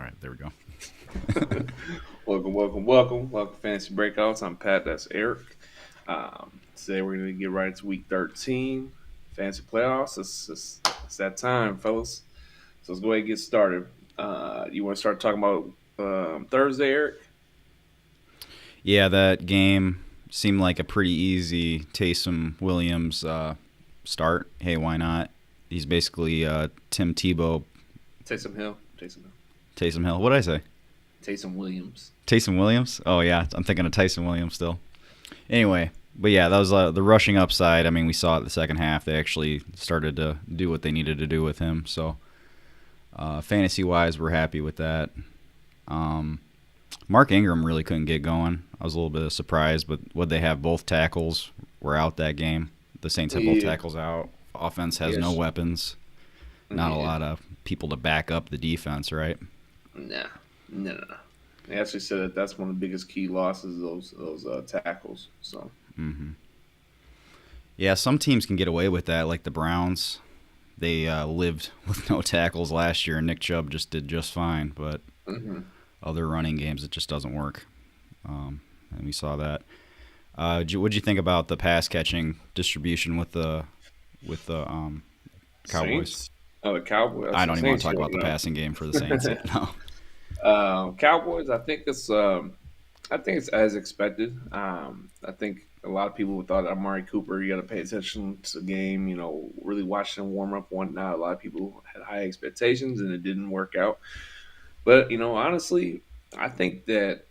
right, there we go. Welcome to Fantasy Breakouts. I'm Pat. That's Eric. Today we're going to get right into Week 13, Fantasy Playoffs. It's that time, fellas. So let's go ahead and get started. You want to start talking about Thursday, Eric? Yeah, that game seemed like a pretty easy Taysom Williams start. Hey, why not? He's basically Tim Tebow. Taysom Hill. What did I say? Taysom Williams. Taysom Williams? Oh, yeah. I'm thinking of Tyson Williams still. Anyway, but yeah, that was the rushing upside. I mean, we saw it the second half. They actually started to do what they needed to do with him. So, fantasy-wise, we're happy with that. Mark Ingram really couldn't get going. I was a little bit surprised, but would they have both tackles were out that game? The Saints have both tackles out. Offense has no weapons. Not a lot of people to back up the defense, right? No. They actually said that that's one of the biggest key losses, those tackles. So. Yeah, some teams can get away with that, like the Browns. They lived with no tackles last year, and Nick Chubb just did just fine. But other running games, it just doesn't work. And we saw that. What did you think about the pass catching distribution with the Cowboys? Saints? Oh, the Cowboys. I don't even want to talk about the passing game for the Saints. No. Cowboys, I think it's as expected. I think a lot of people thought Amari Cooper, you got to pay attention to the game, really watch him warm up one night. A lot of people had high expectations and it didn't work out. But, honestly, I think that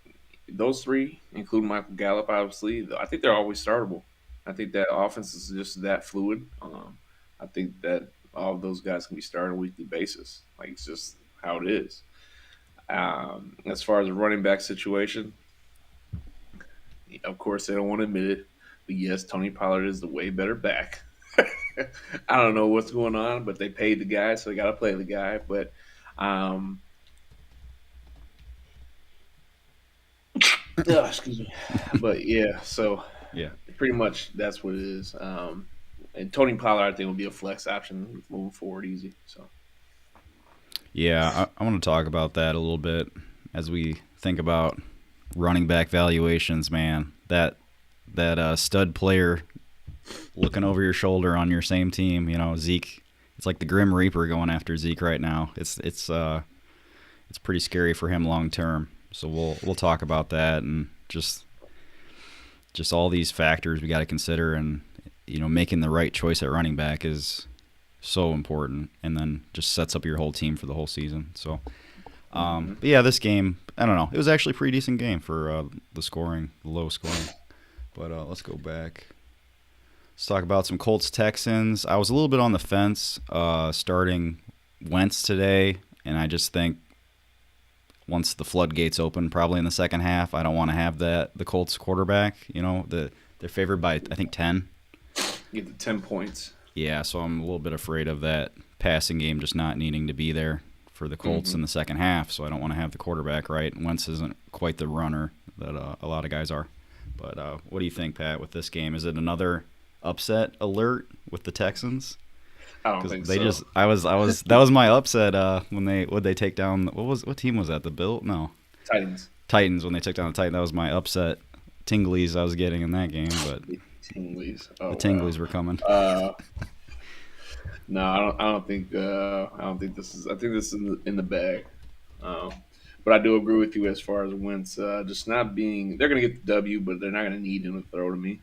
those three, including Michael Gallup, obviously, I think they're always startable. I think that offense is just that fluid. I think that all of those guys can be started on a weekly basis. Like, it's just how it is. As far as the running back situation, of course, they don't want to admit it, but yes, Tony Pollard is the way better back. I don't know what's going on, but they paid the guy, so they got to play the guy. But excuse me. But yeah, so Yeah. pretty much that's what it is. And Tony Pollard, I think, will be a flex option moving forward, easy. So. Yeah, I want to talk about that a little bit as we think about running back valuations, man. That stud player looking over your shoulder on your same team, Zeke. It's like the Grim Reaper going after Zeke right now. It's pretty scary for him long term. So we'll talk about that and just all these factors we got to consider, and making the right choice at running back is so important, and then just sets up your whole team for the whole season. So, but yeah, this game, I don't know. It was actually a pretty decent game for the low scoring. But let's go back. Let's talk about some Colts Texans. I was a little bit on the fence starting Wentz today, and I just think once the floodgates open, probably in the second half, I don't want to have the Colts quarterback. They're favored by, I think, 10. Get the 10 points. Yeah, so I'm a little bit afraid of that passing game just not needing to be there for the Colts in the second half, so I don't want to have the quarterback, right? Wentz isn't quite the runner that a lot of guys are. But what do you think, Pat, with this game? Is it another upset alert with the Texans? I don't think so. That was my upset when they take down, what team was that? The Bill? No. Titans, when they took down the Titans. That was my upset tinglies I was getting in that game, but Tinglies. The Tinglies were coming. No, I don't think. I don't think this is. I think this is in the bag. But I do agree with you as far as Wentz just not being. They're going to get the W, but they're not going to need him to throw to me.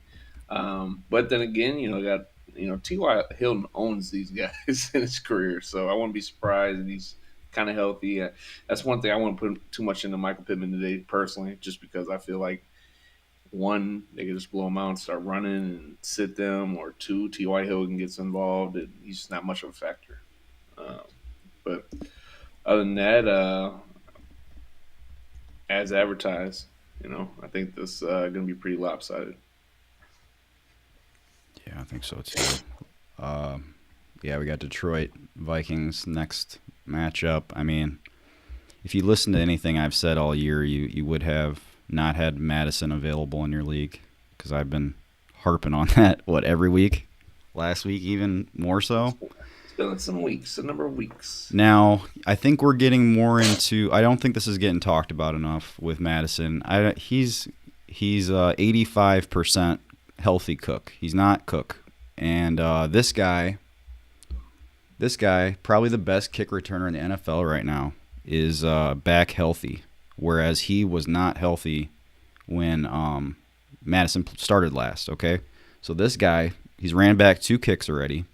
But then again, T.Y. Hilton owns these guys in his career, so I wouldn't be surprised, and he's kind of healthy. That's one thing I wouldn't put too much into Michael Pittman today, personally, just because I feel like. One, they can just blow them out and start running and sit them, or two, T.Y. Hilton gets involved, and he's just not much of a factor. But other than that, as advertised, I think this is going to be pretty lopsided. Yeah, I think so too. Yeah, we got Detroit Vikings next matchup. I mean, if you listen to anything I've said all year, you would have not had Madison available in your league, because I've been harping on that, every week? Last week even more so. Still in some weeks, a number of weeks. Now, I think we're getting more into. I don't think this is getting talked about enough with Madison. He's 85% healthy Cook. He's not Cook, and this guy, probably the best kick returner in the NFL right now, is back healthy, whereas he was not healthy when Madison started last. Okay, so this guy, he's ran back 2 kicks already.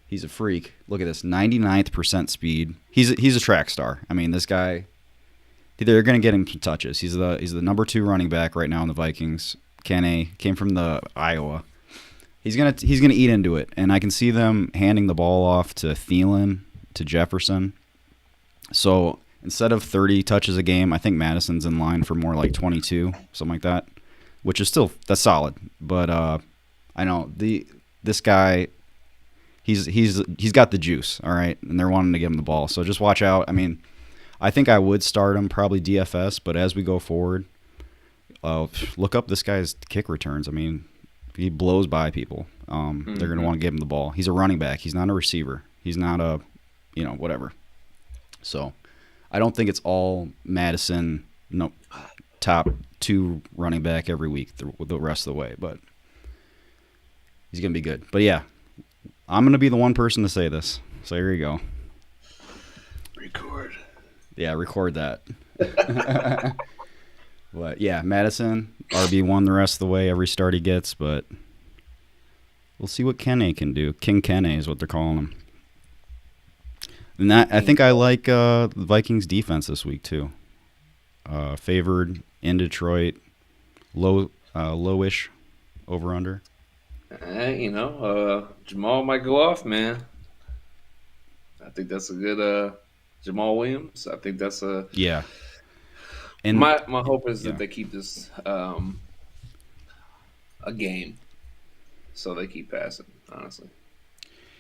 He's a freak. Look at this, 99th percent speed. He's a track star. I mean, this guy, they're going to get him some touches. He's the number 2 running back right now in the Vikings. Kene came from the Iowa. He's gonna eat into it, and I can see them handing the ball off to Thielen, to Jefferson. So instead of 30 touches a game, I think Madison's in line for more like 22, something like that, which is that's solid. But I know this guy. He's got the juice, all right, and they're wanting to give him the ball. So just watch out. I mean, I think I would start him probably DFS, but as we go forward, look up this guy's kick returns. I mean, he blows by people. They're going to want to give him the ball. He's a running back. He's not a receiver. He's not a, whatever. So I don't think it's all Madison, top 2 running back every week the rest of the way, but he's going to be good. But yeah. I'm going to be the one person to say this. So here you go. Record. Yeah, record that. But yeah, Madison, RB1 the rest of the way, every start he gets, but we'll see what Kene can do. King Kene is what they're calling him. And I think I like the Vikings defense this week too. Favored in Detroit, lowish over under. Jamal might go off, man. I think that's a good Jamal Williams. I think that's a And my hope is that they keep this a game, so they keep passing. Honestly,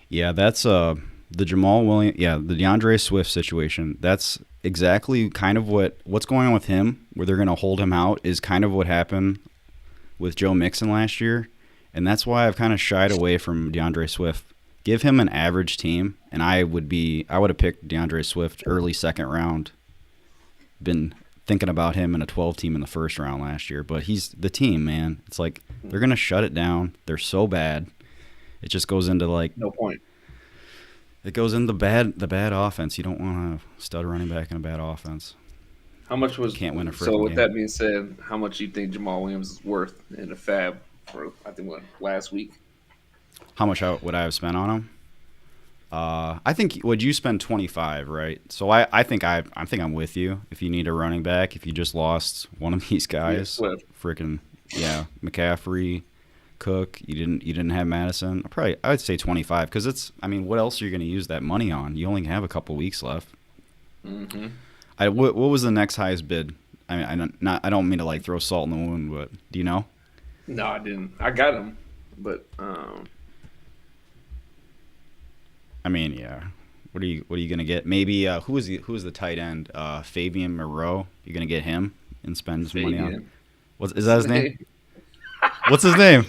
yeah, that's the Jamal Williams. Yeah, the DeAndre Swift situation. That's exactly kind of what's going on with him. Where they're going to hold him out is kind of what happened with Joe Mixon last year. And that's why I've kind of shied away from DeAndre Swift. Give him an average team, and I would have picked DeAndre Swift early second round. Been thinking about him in a 12 team in the first round last year, but he's the team, man. It's like they're gonna shut it down. They're so bad. It just goes into like no point. It goes into the bad offense. You don't want a stud running back in a bad offense. How much was can't win a so? With that being said, how much do you think Jamal Williams is worth in a fab? For I think last week. How much would I have spent on him? I think would you spend 25, right? So I think I'm with you. If you need a running back, if you just lost one of these guys, McCaffrey, Cook, you didn't have Madison. I would say 25 because what else are you going to use that money on? You only have a couple weeks left. Mm-hmm. What was the next highest bid? I mean, I don't mean to like throw salt in the wound, but do you know? No, I didn't. I got him, but I mean, yeah. What are you gonna get? Maybe who is the tight end? Fabian Moreau. You're gonna get him and spend some money on. Is that his name? What's his name?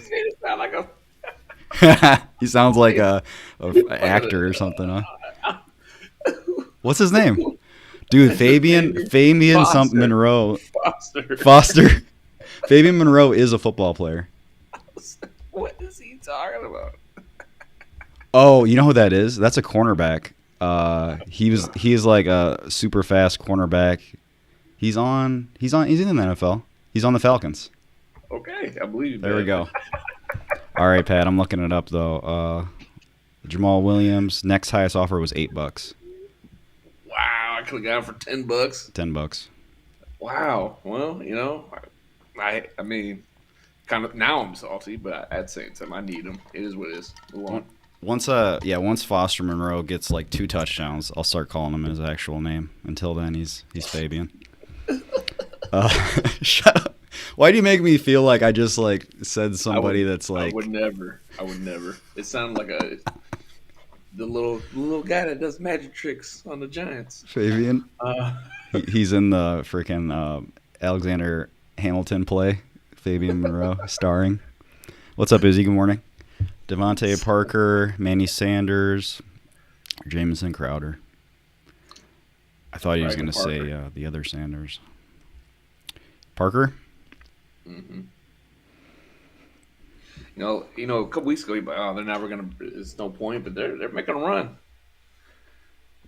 He sounds like a actor or something, huh? What's his name? Dude, Fabian something Monroe. Foster. Fabian Monroe is a football player. What is he talking about? Oh, you know who that is? That's a cornerback. He is like a super fast cornerback. He's in the NFL. He's on the Falcons. Okay, I believe you. There we go. All right, Pat, I'm looking it up though. Jamal Williams, next highest offer was $8. Wow, I could have got him for $10. $10. Wow. Well, I mean, kind of now I'm salty, but at the same time, I need him. It is what it is. Once Foster Monroe gets like 2 touchdowns, I'll start calling him his actual name. Until then, he's Fabian. Shut up. Why do you make me feel like I just like said somebody that's like? I would never. It sounded like the little guy that does magic tricks on the Giants. Fabian. He's in the freaking Alexander Hamilton play. Fabian Monroe starring. What's up, Izzy? Good morning. Devontae Parker, Manny Sanders, Jameson Crowder. I thought he was going to say the other Sanders. Parker? Mm-hmm. A couple weeks ago, they're never going to. It's no point, but they're making a run.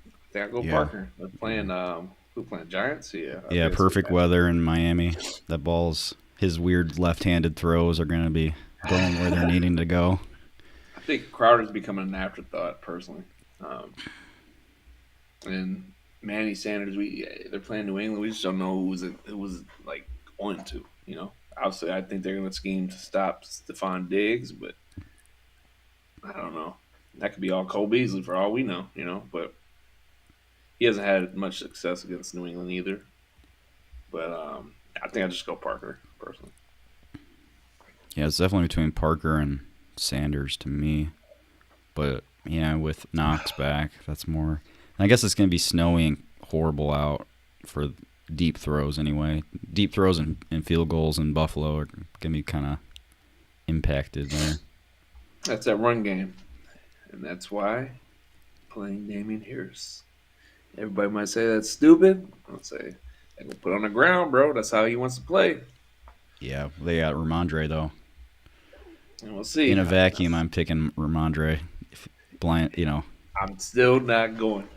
I think I go Parker. They're playing. Who playing Giants? Yeah. Yeah, perfect weather in Miami. That his weird left-handed throws are going to be going where they're needing to go. I think Crowder's becoming an afterthought, personally. And Manny Sanders, they're playing New England. We just don't know who was like going to. Obviously, I think they're going to scheme to stop Stephon Diggs, but I don't know. That could be all Cole Beasley for all we know, But he hasn't had much success against New England either. But I think I'll just go Parker, personally. Yeah, it's definitely between Parker and Sanders to me. But, yeah, with Knox back, that's more. And I guess it's going to be snowing horrible out for deep throws anyway. Deep throws and field goals in Buffalo are going to be kind of impacted there. That's that run game. And that's why playing Damian Harris. Everybody might say that's stupid. I'll say, they can put on the ground, bro. That's how he wants to play. Yeah, they got Ramondre, though. And we'll see. In a vacuum, I'm picking Ramondre. I'm still not going.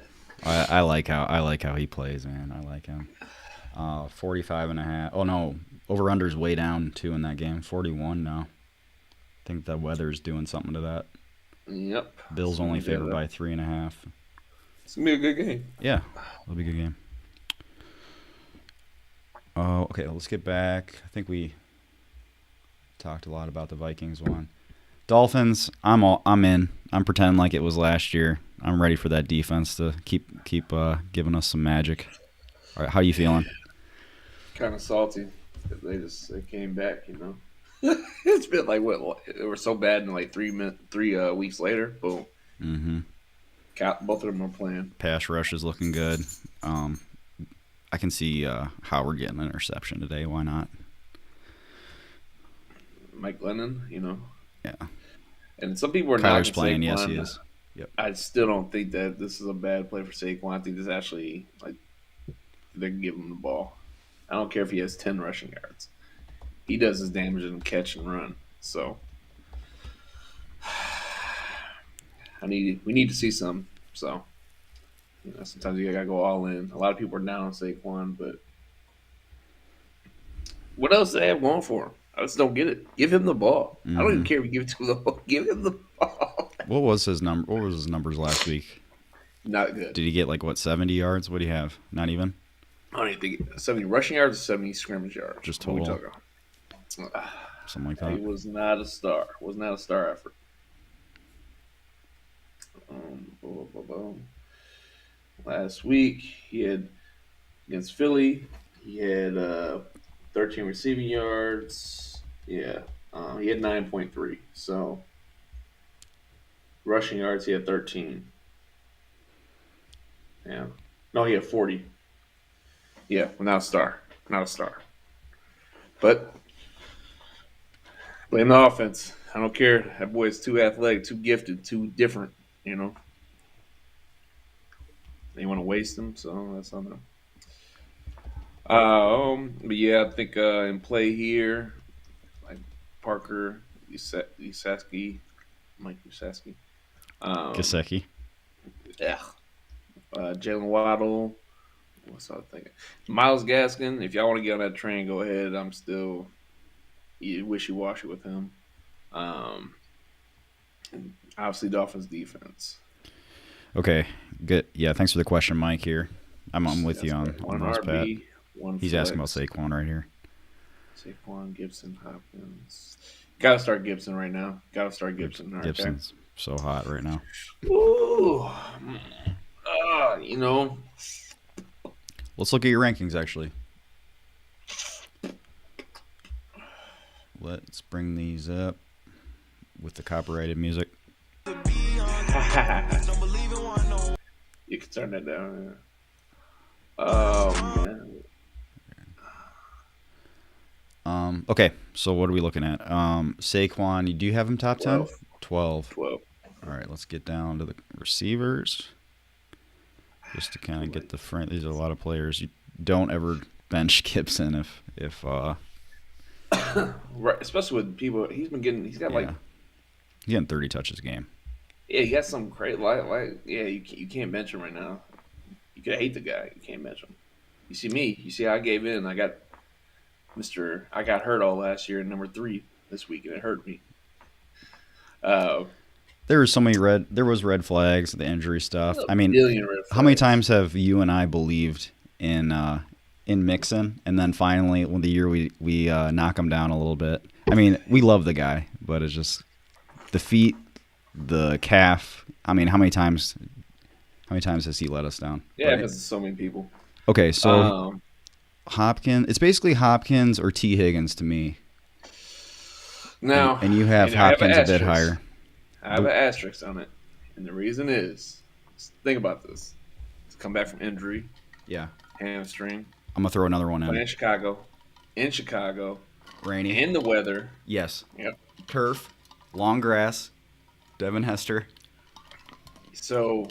I like how he plays, man. I like him. 45.5. Oh no, over under's way down too in that game. 41 now. I think the weather's doing something to that. Yep. Bills only favored by 3.5. It's gonna be a good game. Yeah, it'll be a good game. Oh, okay. Let's get back. I think we talked a lot about the Vikings one. Dolphins. I'm in. I'm pretending like it was last year. I'm ready for that defense to keep giving us some magic. All right, how you feeling? Kind of salty. They came back, It's been like what? They were so bad, and like 3 weeks later, boom. Mm-hmm. Both of them are playing. Pass rush is looking good. I can see Howard getting an interception today. Why not? Mike Lennon, Yeah. And some people are Kyler's not playing. Saquon. Yes, he is. Yep. I still don't think that this is a bad play for Saquon. I think this actually they can give him the ball. I don't care if he has 10 rushing yards. He does his damage in catch and run. So we need to see some. So sometimes you gotta go all in. A lot of people are down on Saquon, but what else do they have going for him? I just don't get it. Give him the ball. I don't even care if you give it to him. Give him the ball. What was his number? What was his numbers last week? Not good. Did he get 70 yards? What do you have? Not even. I don't even think 70 rushing yards or 70 scrimmage yards. Just total. Something like that. He was not a star. Was not a star effort. Last week he had against Philly. He had 13 receiving yards. Yeah, he had 9.3. So rushing yards he had 13. Yeah, no, he had 40. Yeah, well, not a star. Not a star. But blame the offense. I don't care. That boy is too athletic, too gifted, too different, They want to waste him, so that's on them. But yeah, I think in play here, like Parker, Usaski, Mike Usaski. Gesicki. Yeah. Jalen Waddle. What's I thinking? Myles Gaskin. If y'all want to get on that train, go ahead. I'm still wishy-washy with him. And obviously, Dolphins defense. Okay, good. Yeah, thanks for the question, Mike. Here, I'm with you on those, Pat. He's asking about Saquon right here. Saquon, Gibson, Hopkins. Got to start Gibson right now. Got to start Gibson. Right, Gibson's so hot right now. Ooh. Let's look at your rankings, actually. Let's bring these up with the copyrighted music. You can turn that down. Oh, man. Okay, so what are we looking at? Saquon, do you have him top 10? 12. 12. All right, let's get down to the receivers. just to kind of get the front. These are a lot of players. You don't ever bench Gibson if Right, especially with people. He's got like he's getting 30 touches a game. Yeah, he got some great yeah. You can't bench him right now. You could hate the guy. You can't bench him. You see me. You see how I gave in. I got hurt all last year in number 3 this week, and it hurt me. There was there was red flags, the injury stuff. I mean, how many times have you and I believed in Mixon, and then finally, when the year we knock him down a little bit. I mean, we love the guy, but it's just the feet, the calf. I mean, how many times has he let us down? Yeah, because there's so many people. Okay, so Hopkins. It's basically Hopkins or T. Higgins to me. Now, and you have Hopkins a bit higher. I have an asterisk on it, and the reason is, think about this: he's come back from injury. Yeah. Hamstring. I'm gonna throw another one in. In Chicago. Rainy. In the weather. Yes. Yep. Turf. Long grass. Devin Hester. So,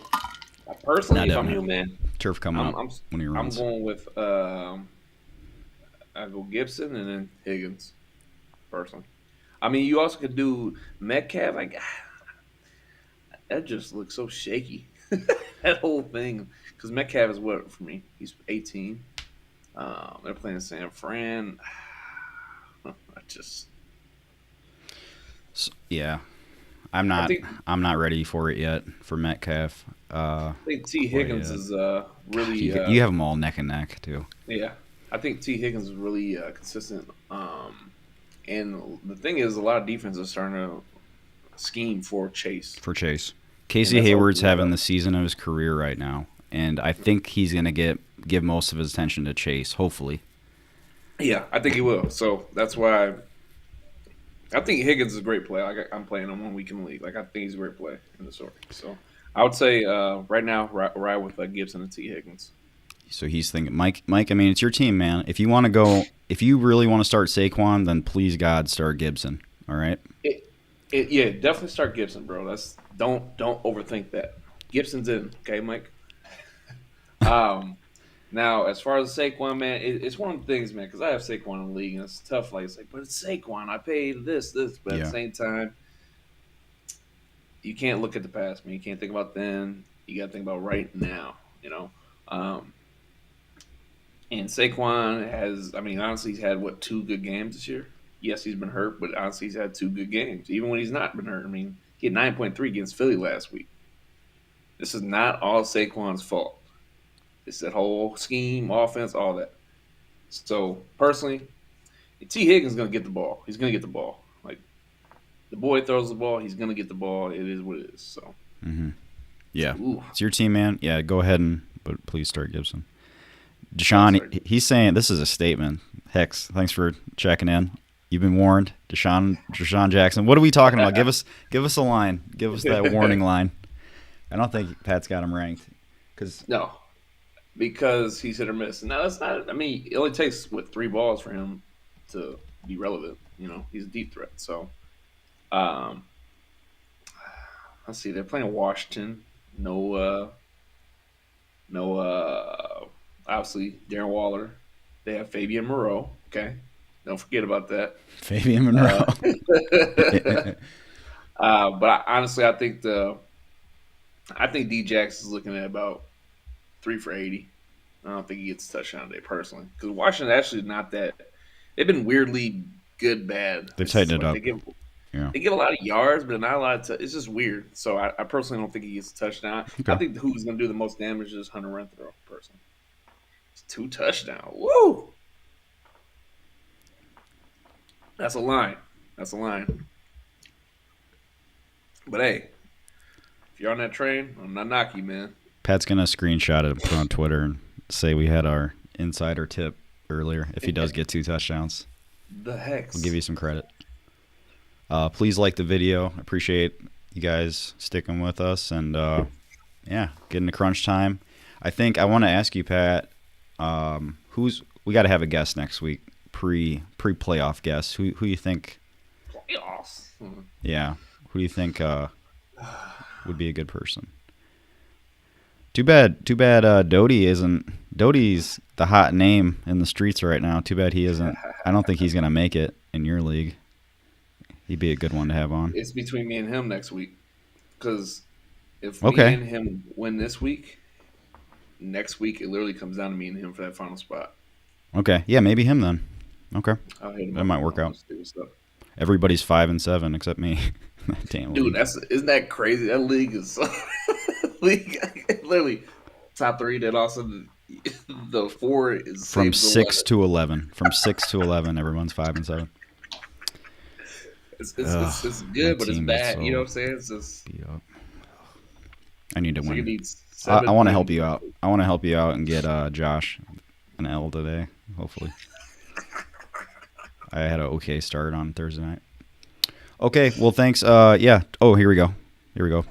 personally, if I'm you, man, turf coming up when he runs. I'm going with I go Gibson and then Higgins. Personally, I mean, you also could do Metcalf. Like that just looks so shaky. That whole thing, because Metcalf is what for me? He's 18. They're playing San Fran. Yeah, I'm not ready for it yet for Metcalf. I think T. Higgins is really. You have them all neck and neck too. Yeah, I think T. Higgins is really consistent. And the thing is, a lot of defenses are starting to scheme for Chase. Casey Hayward's having the season of his career right now, and I think he's going to give most of his attention to Chase, hopefully. Yeah, I think he will. So that's why I think Higgins is a great play. I'm playing him 1 week in the league. Like, I think he's a great play in the story. So I would say right now, ride with Gibson and T. Higgins. So he's thinking, Mike. I mean, it's your team, man. If you really want to start Saquon, then please God, start Gibson. All right. Yeah, definitely start Gibson, bro. Don't overthink that. Gibson's in, okay, Mike. Now, as far as Saquon, man, it's one of the things, man, because I have Saquon in the league, and it's tough. Like, but it's Saquon. I paid this, but at the same time, you can't look at the past, man. You can't think about then. You got to think about right now, you know. And Saquon has, I mean, honestly, he's had, 2 good games this year? Yes, he's been hurt, but honestly, he's had 2 good games, even when he's not been hurt. I mean, he had 9.3 against Philly last week. This is not all Saquon's fault. It's that whole scheme, offense, all that. So, personally, T. Higgins is going to get the ball. He's going to get the ball. Like, the boy throws the ball, he's going to get the ball. It is what it is. So, yeah. Ooh. It's your team, man. Yeah, go ahead but please start Gibson. Deshaun, he's saying this is a statement. Hex, thanks for checking in. You've been warned, Deshaun Jackson. What are we talking about? Give us a line. Give us that warning line. I don't think Pat's got him ranked. No, because he's hit or miss. Now that's not. I mean, it only takes 3 balls for him to be relevant. You know, he's a deep threat. So, let's see. They're playing Washington. No. Obviously, Darren Waller. They have Fabian Moreau. Okay. Don't forget about that. Fabian Monroe. But honestly, I think D-Jax is looking at about 3 for 80. I don't think he gets a touchdown today, personally. Because Washington actually not that. They've been weirdly good, bad. They've tightened it up. They get a lot of yards, but not a lot of it's just weird. So I personally don't think he gets a touchdown. Okay. I think who's going to do the most damage is Hunter Renfrow, personally. It's 2 touchdowns. Woo! That's a line. But hey, if you're on that train, I'm not knocking you, man. Pat's going to screenshot it and put it on Twitter and say we had our insider tip earlier if he does get 2 touchdowns. The heck? We'll give you some credit. Please like the video. I appreciate you guys sticking with us and, getting to crunch time. I think I want to ask you, Pat, we got to have a guest next week. Pre-playoff guest. Who you think? Playoffs. Yeah. Who do you think would be a good person? Too bad. Doty isn't. Doty's the hot name in the streets right now. Too bad he isn't. I don't think he's gonna make it in your league. He'd be a good one to have on. It's between me and him next week. Because if Okay. me and him win this week, next week it literally comes down to me and him for that final spot. Okay. Yeah, maybe him then. Okay. I'll hit him That up might work tomorrow. out. Let's do stuff. Everybody's 5-7 except me. Damn Dude, league. isn't that crazy? That league is so league literally top 3. That also the 4 is From saves 6 11. to 11. From 6 to 11, everyone's 5-7. It's Ugh, good, my but it's team is bad. so You know what I'm saying? It's just beat up. I need to so you win. need I 7 want to help wins. you out. I want to help you out and get Josh an L today, hopefully. I had an okay start on Thursday night. Okay, well, thanks. Yeah. Oh, here we go.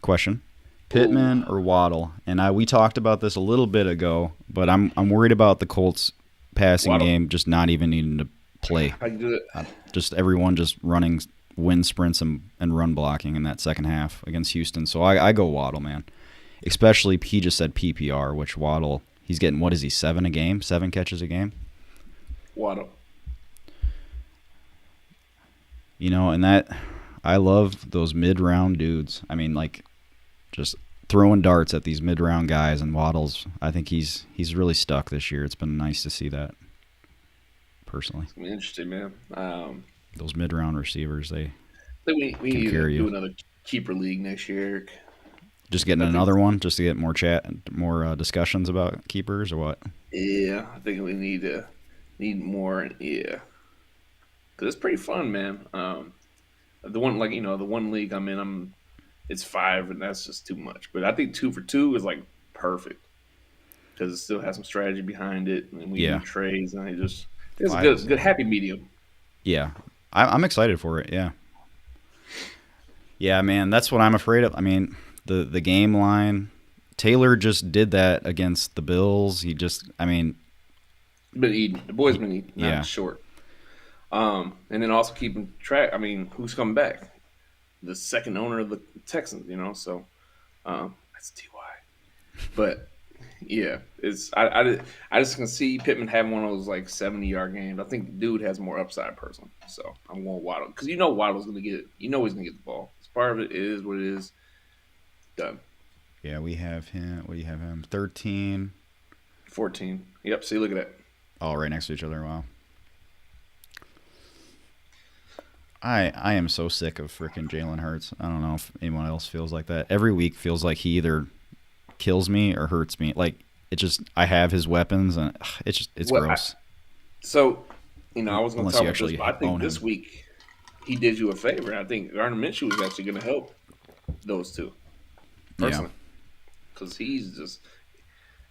Question: Pittman or Waddle? And we talked about this a little bit ago, but I'm worried about the Colts passing Waddle. game just not even needing to play. I can do it. Just everyone just running wind sprints and run blocking in that second half against Houston. So I go Waddle, man. Especially he just said PPR, which Waddle, he's getting, what is he, 7 a game? 7 catches a game? Waddle. You know, and that, I love those mid-round dudes. I mean, like, just throwing darts at these mid-round guys, and Waddle's, I think he's really stuck this year. It's been nice to see that, personally. It's gonna be interesting, man. Those mid-round receivers, they I think we can need carry to do you. another keeper league next year, Eric. Just getting I think- another one, just to get more chat, more discussions about keepers, or what? Yeah, I think we need more. Yeah, because it's pretty fun, man. The one the one league I'm in, it's 5, and that's just too much. But I think 2 for 2 is like perfect because it still has some strategy behind it, and we Yeah. do trades, and it's a 5 is- good happy medium. Yeah, I'm excited for it. Yeah, yeah, man, that's what I'm afraid of. I mean, the game line. Taylor just did that against the Bills. Been eating. The boys been eating, not Yeah. short. And then also keeping track. I mean, who's coming back? The second owner of the Texans, so that's Ty. But yeah, I just can see Pittman having one of those like 70-yard games. I think the dude has more upside personally. So I'm going Waddle because Waddle's gonna get it. He's gonna get the ball. It's part of it is what it is. Done. Yeah, we have him. What do you have him? 13. 14. Yep. See, look at that. All right next to each other. Wow. I am so sick of freaking Jalen Hurts. I don't know if anyone else feels like that. Every week feels like he either kills me or hurts me. Like, it just, I have his weapons, and it's gross. I was going Unless to talk you about actually this, but I think own this him. week he did you a favor. I think Gardner Minshew is actually going to help those two personally because he's just.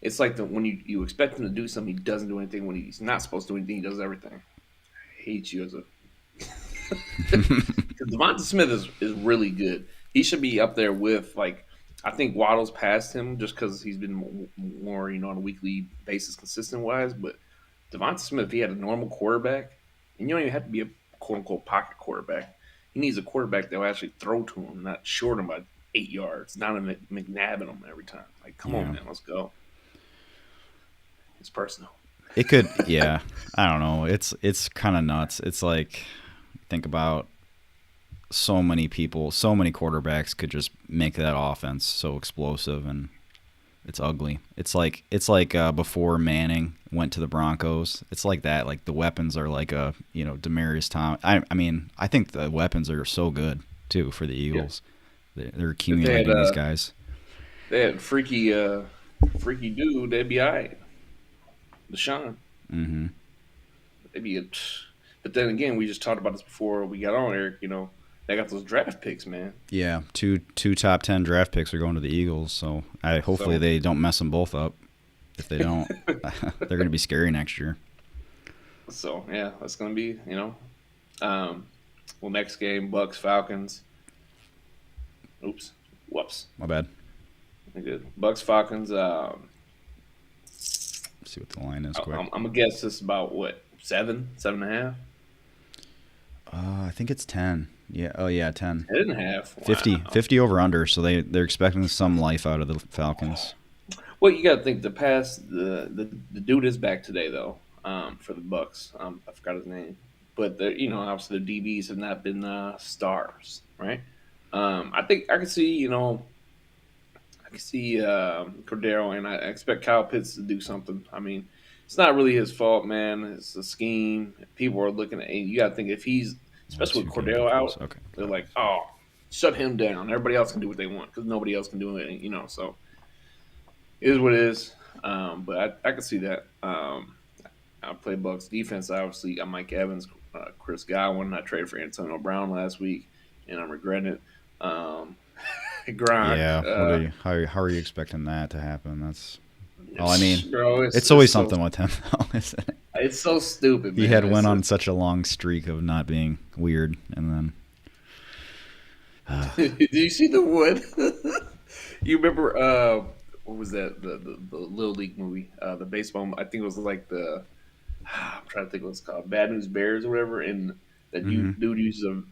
It's like when you expect him to do something, he doesn't do anything. When he's not supposed to do anything, he does everything. I hate you as a. Because Devonta Smith is really good. He should be up there with I think Waddle's past him just because he's been more on a weekly basis, consistent wise. But Devonta Smith, if he had a normal quarterback, and you don't even have to be a quote unquote pocket quarterback. He needs a quarterback that will actually throw to him, not short him by 8 yards, not McNabbing him every time. Like, come on, man, let's go. It's personal. It could, yeah. I don't know. It's kind of nuts. It's like, think about so many people, so many quarterbacks could just make that offense so explosive, and it's ugly. It's like before Manning went to the Broncos. It's like that. Like, the weapons are like Demaryius Thomas. I mean, I think the weapons are so good too for the Eagles. Yeah. They're accumulating these guys. They had freaky dude. They'd be all right. Deshaun. Mm-hmm. They'd be but then again, we just talked about this before we got on, Eric. They got those draft picks, man. Yeah, two top 10 draft picks are going to the Eagles, so hopefully they don't mess them both up. If they don't, they're going to be scary next year. So yeah, that's going to be next game, Bucks Falcons. Oops, whoops, My bad. Good. Bucks Falcons. See what the line is quick. I'm gonna guess this about what 7.5. I think it's 10. Yeah. Oh yeah, 10. 10.5. 50, Wow. 50 over under. So they're expecting some life out of the Falcons. Well, you got to think the dude is back today though. For the Bucks, I forgot his name, but obviously the DBs have not been stars, right? I think I can see Cordero, and I expect Kyle Pitts to do something. I mean, it's not really his fault, man. It's a scheme. People are looking at. And you got to think if he's, especially with 2 game Cordero difference. out, Okay. they're like, oh, shut him down. Everybody else can do what they want because nobody else can do it. So it is what it is. But I can see that. I play Bucks defense. Obviously, got Mike Evans, Chris Godwin. I traded for Antonio Brown last week, and I'm regretting it. Gronk. Yeah. How are you expecting that to happen? That's all. I mean, Bro, it's always something with him, though, isn't it? it's so stupid, man. He had went on such a long streak of not being weird, and then Did you see the one? You remember what was that? The Little League movie, the baseball. I think it was like I'm trying to think what it's called, Bad News Bears or whatever. And that dude uses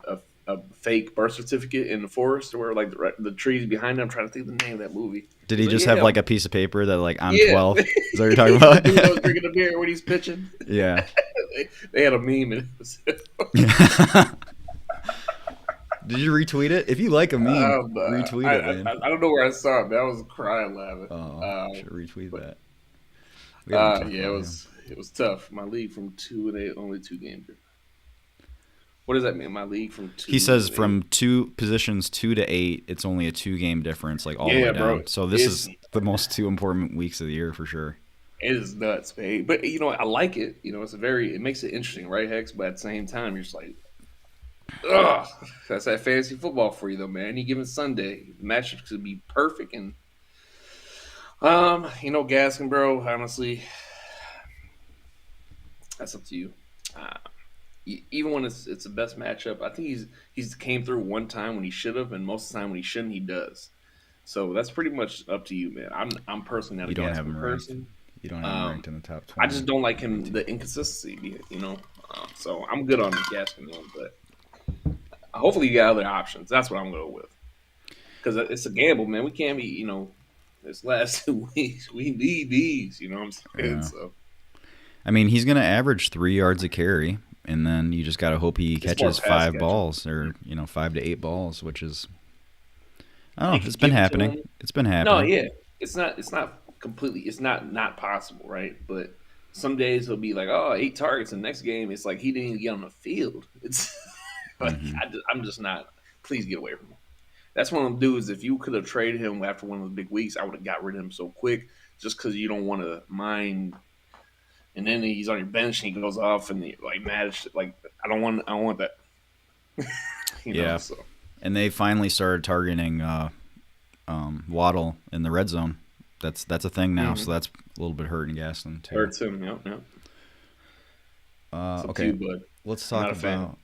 a fake birth certificate in the forest, where like the trees behind him. I'm trying to think of the name of that movie. did he just have like a piece of paper that like I'm Yeah. 12? Is that what you're talking about? The dude that was drinking a beer when he's pitching. Yeah. They had a meme, and it was. Did you retweet it? If you like a meme, retweet it, man. I don't know where I saw it, man. I was crying laughing. Oh, should retweet that. Yeah, it was tough. My league from 2-8, only 2 games. What does that mean? My league from 2. He says from positions 2 to 8, it's only a 2-game difference, like all the way down. Bro, so this is the most 2 important weeks of the year for sure. It is nuts, man. But I like it. It makes it interesting, right, Hex? But at the same time, you're just like, ugh, that's that fantasy football for you, though, man. Any given Sunday, the matchups could be perfect, and Gaskin, bro. Honestly, that's up to you. Even when it's the best matchup, I think he's came through one time when he should have, and most of the time when he shouldn't, he does. So that's pretty much up to you, man. I'm personally not a Gaskin person. You don't have him ranked in the top 20. I just don't like him, the inconsistency, so I'm good on Gaskin, but hopefully you got other options. That's what I'm going with. Because it's a gamble, man. We can't be, this last 2 weeks. We need these, you know what I'm saying? Yeah. So, I mean, he's going to average 3 yards a carry, and then you just got to hope he catches 5 balls or, 5 to 8 balls, which is, I don't know, it's been happening. It's been happening. No, yeah. It's not completely, it's not possible, right? But some days he'll be like, 8 targets, and the next game it's like he didn't even get on the field. It's like, I'm just not, please get away from him. That's one of them dudes, if you could have traded him after one of the big weeks, I would have got rid of him so quick just because you don't want to mind. And then he's on your bench and he goes off and like mad. Like I don't want that. Yeah. So. And they finally started targeting Waddle in the red zone. That's a thing now. So that's a little bit hurting Gaston too. Hurts him. Yep. Okay. Let's talk about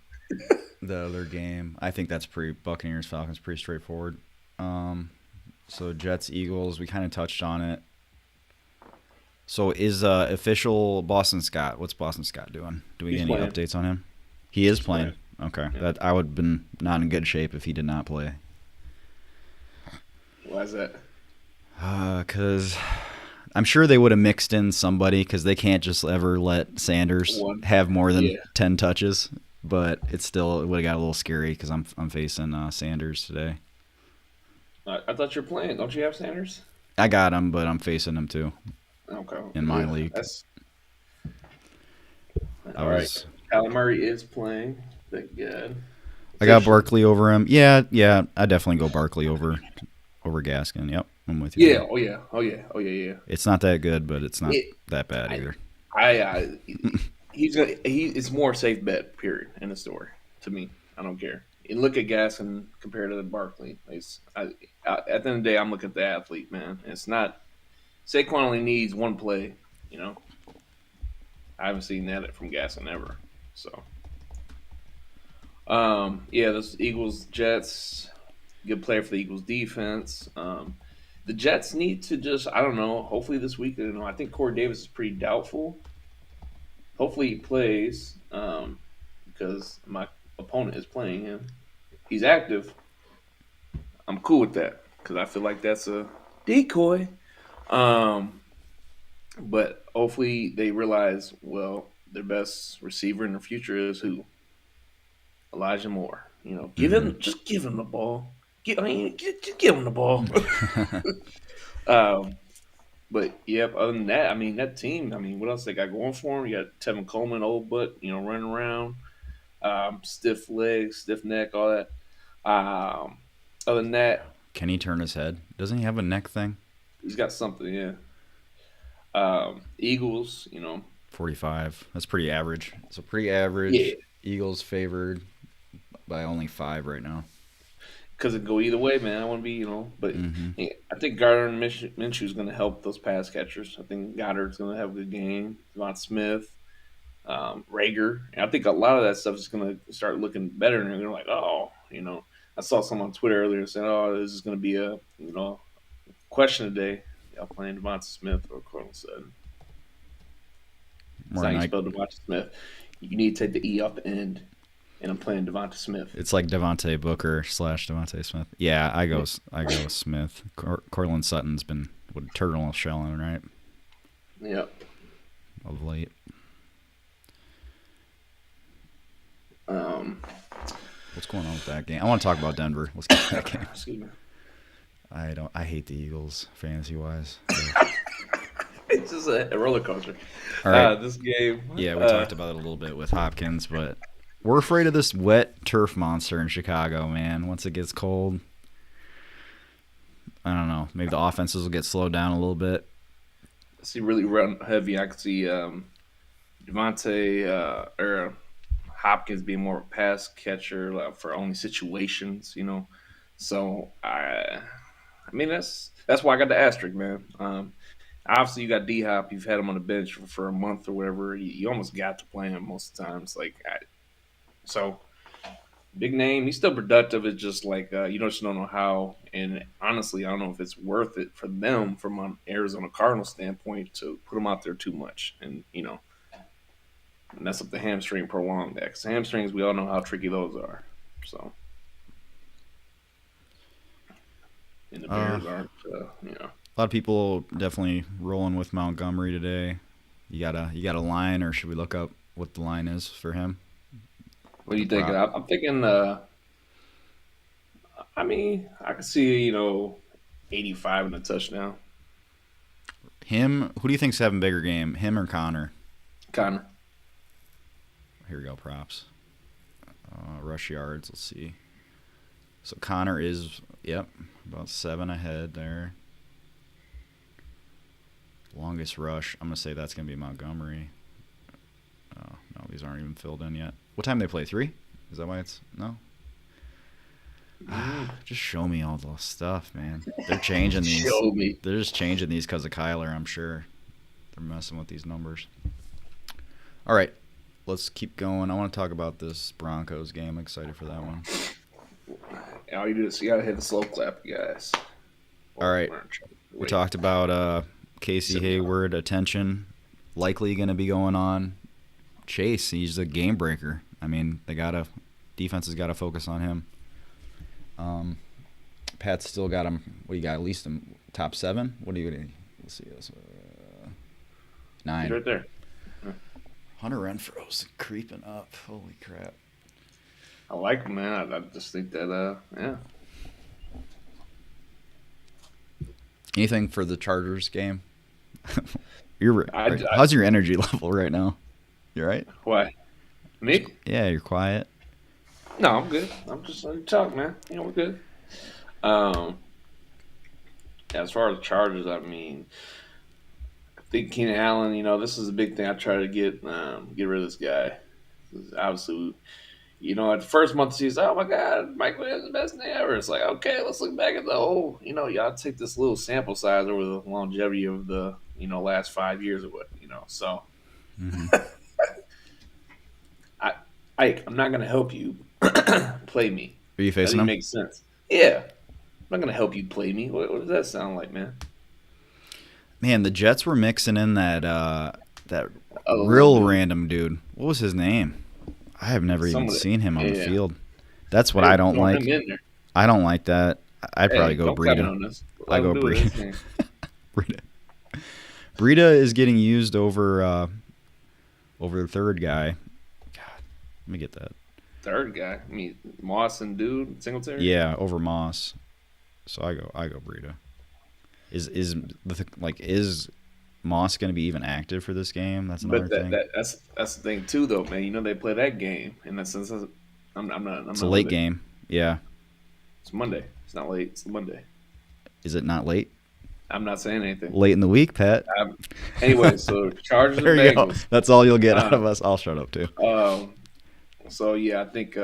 the other game. I think that's Buccaneers Falcons pretty straightforward. So Jets Eagles, we kind of touched on it. So is official Boston Scott? What's Boston Scott doing? Do we get any updates on him? He is playing. Okay. Yeah. That I would have been not in good shape if he did not play. Why is that? Because I'm sure they would have mixed in somebody because they can't just ever let Sanders have more than 10 touches. But it would have got a little scary because I'm facing Sanders today. I thought you were playing. Don't you have Sanders? I got him, but I'm facing him too. Okay. In my league. All right. Kyler Murray is playing. Thank God. I got Barkley over him. Yeah. I definitely go Barkley over Gaskin. Yep, I'm with you. Yeah. Oh yeah. It's not that good, but it's not that bad either. It's more safe bet. Period. In the story. To me, I don't care. And look at Gaskin compared to the Barkley. At the end of the day, I'm looking at the athlete, man. It's not. Saquon only needs one play, I haven't seen that from Gaskin ever. So, those Eagles, Jets, good player for the Eagles defense. The Jets need to just, I don't know, hopefully this week, I think Corey Davis is pretty doubtful. Hopefully he plays because my opponent is playing him. he's active, I'm cool with that because I feel like that's a decoy. Um, but hopefully they realize, well, their best receiver in the future is who? Elijah Moore. Mm-hmm. Just give him the ball. Just give him the ball. um, but yep. Other than that, I mean, that team. I mean, what else they got going for them? You got Tevin Coleman, old butt, running around, stiff legs, stiff neck, all that. Other than that, Can he turn his head? Doesn't he have a neck thing? he's got something. Yeah. Eagles. 45. That's pretty average. So pretty Yeah, average. Eagles favored by only 5 right now. because it go either way, man. I want to be, but Mm-hmm. yeah, I think Gardner and Minshew is going to help those pass catchers. I think Goddard's going to have a good game. Devon Smith, Rager. And I think a lot of that stuff is going to start looking better. And they're like, oh, I saw someone on Twitter earlier saying, oh, this is going to be a, question today. Y'all playing Devon Smith, or Colonel said. It's More how you like spell Devonta Smith. You need to take the E off the end, and I'm playing Devonta Smith. it's like Devontae Booker / Devontae Smith. Yeah, I go with Smith. Cortland Sutton's been turtle shelling, right? Yep. Of late. What's going on with that game? I want to talk about Denver. Let's get to that game. Excuse me. I hate the Eagles fantasy wise. It's just a roller coaster. All right. This game. Yeah, we talked about it a little bit with Hopkins, but we're afraid of this wet turf monster in Chicago, man. Once it gets cold, I don't know. Maybe the offenses will get slowed down a little bit. See, really run heavy. I could see Devontae or Hopkins being more of a pass catcher for only situations, So I mean that's why I got the asterisk, man. Obviously, you got D Hop. You've had him on the bench for a month or whatever. You almost got to play him most of the times. So big name. He's still productive. It's just like you just don't know how. And honestly, I don't know if it's worth it for them from an Arizona Cardinals standpoint to put him out there too much. And mess up the hamstring prolonged that. Because hamstrings, we all know how tricky those are. So, and the Bears aren't, A lot of people definitely rolling with Montgomery today. You got a line, or should we look up what the line is for him? What do you think? I'm thinking. I mean, I could see 85 in a touchdown. Him. Who do you think's having a bigger game, him or Connor? Connor. Here we go. Props. Rush yards. Let's see. So Connor is about 7 ahead there. Longest rush. I'm gonna say that's gonna be Montgomery. Oh no, these aren't even filled in yet. What time they play? 3? Is that why it's no? Just show me all the stuff, man. They're changing these. Show me. They're just changing these because of Kyler. I'm sure they're messing with these numbers. All right, let's keep going. I want to talk about this Broncos game. I'm excited for that one. All you do is you gotta hit the slow clap, guys. All right, we talked about Casey Hayward attention likely going to be going on Chase. He's a game breaker. I mean, defense has got to focus on him. Pat's still got him. What do you got? At least in top 7. What do you? Let's see this. 9. He's right there. Hunter Renfro's creeping up. Holy crap! I like him, man. I just think that yeah. Anything for the Chargers game? How's your energy level right now? You right? Why? Me? Yeah, you're quiet. No, I'm good. I'm just letting you talk, man. We're good. As far as the Chargers, I mean, I think Keenan Allen. This is a big thing. I try to get rid of this guy. Obviously, at the first month of the season, oh my God, Mike Williams is the best thing ever. It's like, okay, let's look back at the whole. Y'all take this little sample size over the longevity of the last 5 years or what. So. Mm-hmm. I'm not going to help you play me. Are you facing him? That makes sense. Yeah. I'm not going to help you play me. What does that sound like, man? Man, the Jets were mixing in that real random dude. What was his name? I have never even seen him on the field. That's what I don't throw like. him in there. I don't like that. I'd probably go Don't comment Breida. on this. I go Breida. Breida. Breida is getting used over the third guy. God, let me get that. Third guy. I mean, Moss and Singletary. Yeah, over Moss. So I go Breida. Is Moss going to be even active for this game? That's another thing. That's the thing too, though, man. You know they play that game, and that sense, It's a late game. Yeah. It's Monday. It's not late. It's Monday. Is it not late? I'm not saying anything. Late in the week, Pat. Anyway, so Chargers and There you go. Bengals. That's all you'll get out of us. I'll shut up too. So yeah, I think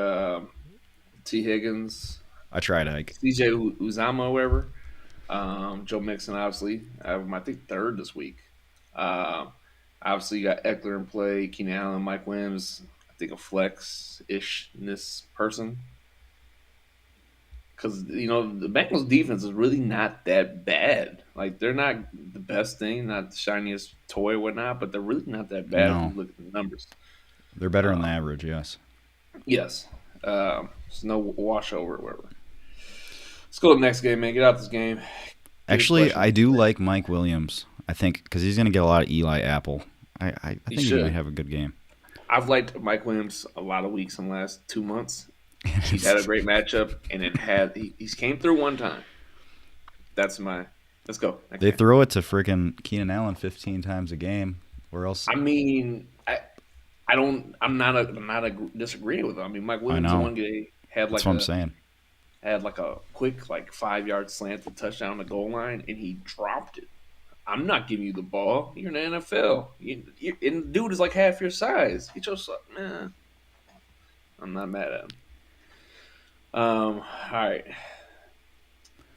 T. Higgins. I tried to. CJ Uzama, whoever. Joe Mixon, obviously. I think third this week. Obviously, you got Eckler in play, Keenan Allen, Mike Williams. I think a flex-ishness person. Because, the Bengals defense is really not that bad. Like, they're not the best thing, not the shiniest toy or whatnot, but they're really not that bad if you look at the numbers. They're better than the average, yes. Yes. There's no washover or whatever. Let's go to the next game, man. Get out this game. Actually, I do like Mike Williams, I think, because he's going to get a lot of Eli Apple. I think he might have a good game. I've liked Mike Williams a lot of weeks in the last 2 months. He's had a great matchup, and he's came through one time. Let's go. They throw it to freaking Keenan Allen 15 times a game. Where else? I mean, I'm not disagreeing with him. I mean, Mike Williams in one game had That's what I'm saying. Had like a quick 5-yard slant to touchdown on the goal line, and he dropped it. I'm not giving you the ball. You're in the NFL. And the dude is like half your size. He just I'm not mad at him. All right.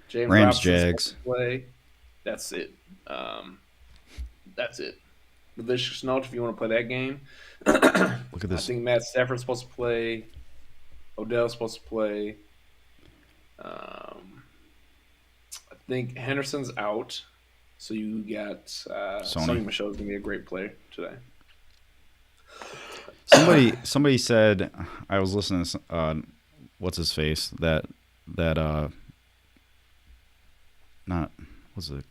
James Rams, Robinson Jags. Play. That's it. That's it. Malicious note if you want to play that game. Look at this. I think Matt Stafford's supposed to play. Odell's supposed to play. I think Henderson's out. So you got Sony Michel's going to be a great player today. Somebody said, I was listening to what's his face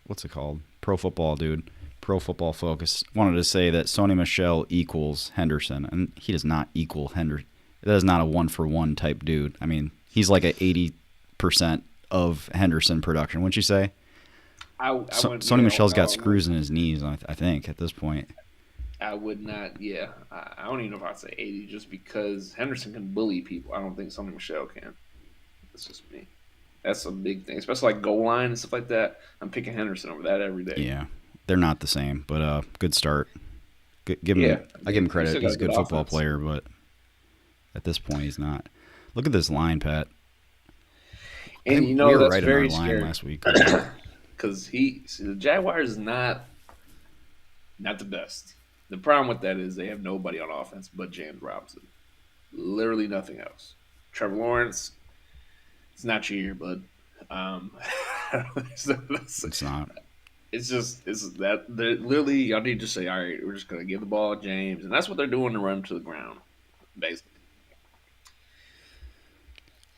what's it called? Pro Football dude, Pro Football Focus wanted to say that Sony Michel equals Henderson, and he does not equal Henderson. That is not a 1-for-1 type dude. I mean, he's like at 80% of Henderson production. Wouldn't you say? Sony Michel's got screws in his knees, I think, at this point. I would not, yeah. I don't even know if I'd say 80 just because Henderson can bully people. I don't think Sony Michel can. That's just me. That's a big thing, especially like goal line and stuff like that. I'm picking Henderson over that every day. Yeah, they're not the same, but good start. I give him credit. He's a good football player, but at this point, he's not. Look at this line, Pat. And we were that's right very in our line scary last week. Because the Jaguars is not the best. The problem with that is they have nobody on offense but James Robinson. Literally nothing else. Trevor Lawrence, it's not your year, bud. It's not. It's that literally y'all need to just say, all right, we're just gonna give the ball to James, and that's what they're doing to run to the ground, basically.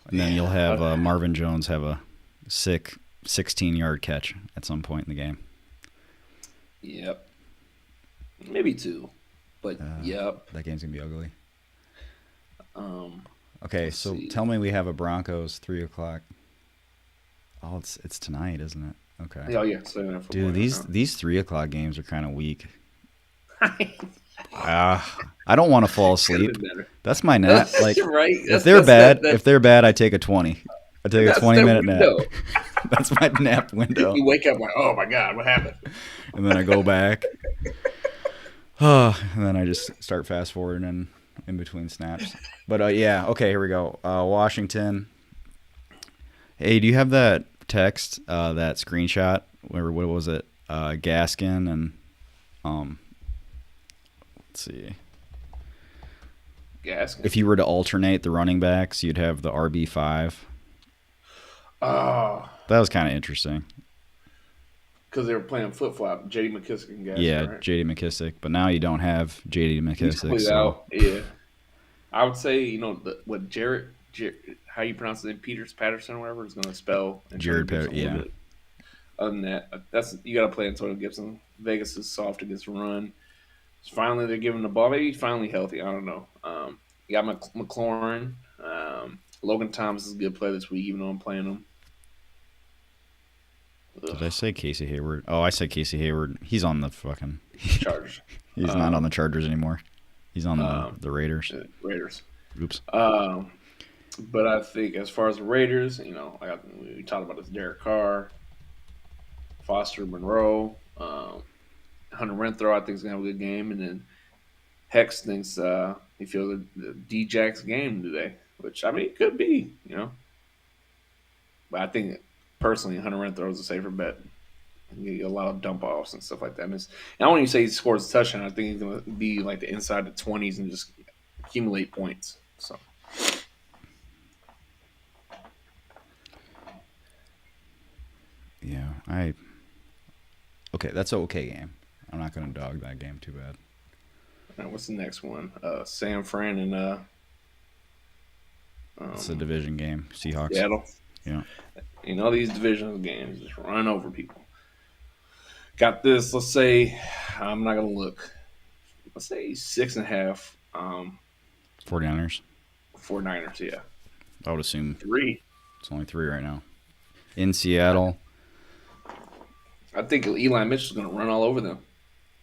And then you'll have Marvin Jones have a sick 16-yard catch at some point in the game. Yep. Maybe 2, but yep. That game's gonna be ugly. Okay, so tell me we have a Broncos 3:00. Oh, it's tonight, isn't it? Okay. Oh yeah. So dude, these 3:00 games are kind of weak. I don't want to fall asleep. That's my nap. Like right. If they're bad, I take a 20. I take a 20-minute nap. That's my nap window. You wake up like, oh my god, what happened? And then I go back. And then I just start fast forwarding in between snaps. But yeah, okay, here we go. Washington. Hey, do you have that text, that screenshot? What was it? Gaskin and let's see. Gaskin. If you were to alternate the running backs, you'd have the RB5. Oh. That was kind of interesting. Because they were playing flip-flop, J.D. McKissick and Gaskin, yeah, right? J.D. McKissick. But now you don't have J.D. McKissick. He's out, yeah. I would say, what Jarrett how you pronounce it, Peters Patterson or whatever is going to spell Antonio Jared Gibson a little yeah. bit. Other than that, that's you got to play Antonio Gibson. Vegas is soft against run. Finally, they're giving the ball. Maybe he's finally healthy. I don't know. You got McLaurin. Logan Thomas is a good play this week, even though I'm playing him. Did I say Casey Hayward? Oh, I said Casey Hayward. He's on the fucking Chargers. He's not on the Chargers anymore. He's on the Raiders. Raiders. Oops. But I think as far as the Raiders, we talked about this Derek Carr, Foster Monroe, Hunter Renfrow. I think is gonna have a good game, and then Hex thinks he feels the D-Jack's game today, which I mean it could be, But I think personally, Hunter Renfrow is a safer bet. You get a lot of dump offs and stuff like that. And I don't want you to say he scores a touchdown. I think he's going to be like the inside the 20s and just accumulate points. So, yeah, okay, that's an okay game. I'm not going to dog that game too bad. all right, what's the next one? San Fran and It's a division game. Seahawks. Seattle. Yeah. These divisional games just run over people. Got this. Let's say I'm not going to look. Let's say 6.5. 49ers. 49ers, yeah. I would assume 3. It's only 3 right now. In Seattle. I think Eli Mitchell's going to run all over them.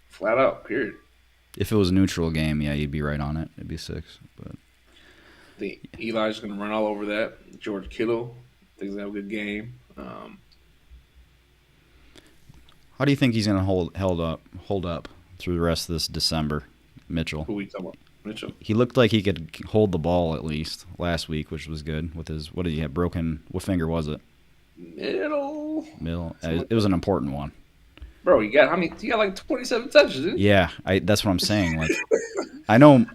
Flat out, period. If it was a neutral game, yeah, you'd be right on it. It'd be 6. But I think Eli's going to run all over that. George Kittle, I think he's going to have a good game. How do you think he's going to hold up through the rest of this December, Mitchell? Who we talking about? Mitchell. He looked like he could hold the ball at least last week, which was good. With his, what did he have broken? What finger was it? Middle. It was an important one. Bro, he got like 27 touches, didn't he? Yeah, that's what I'm saying. Like, I know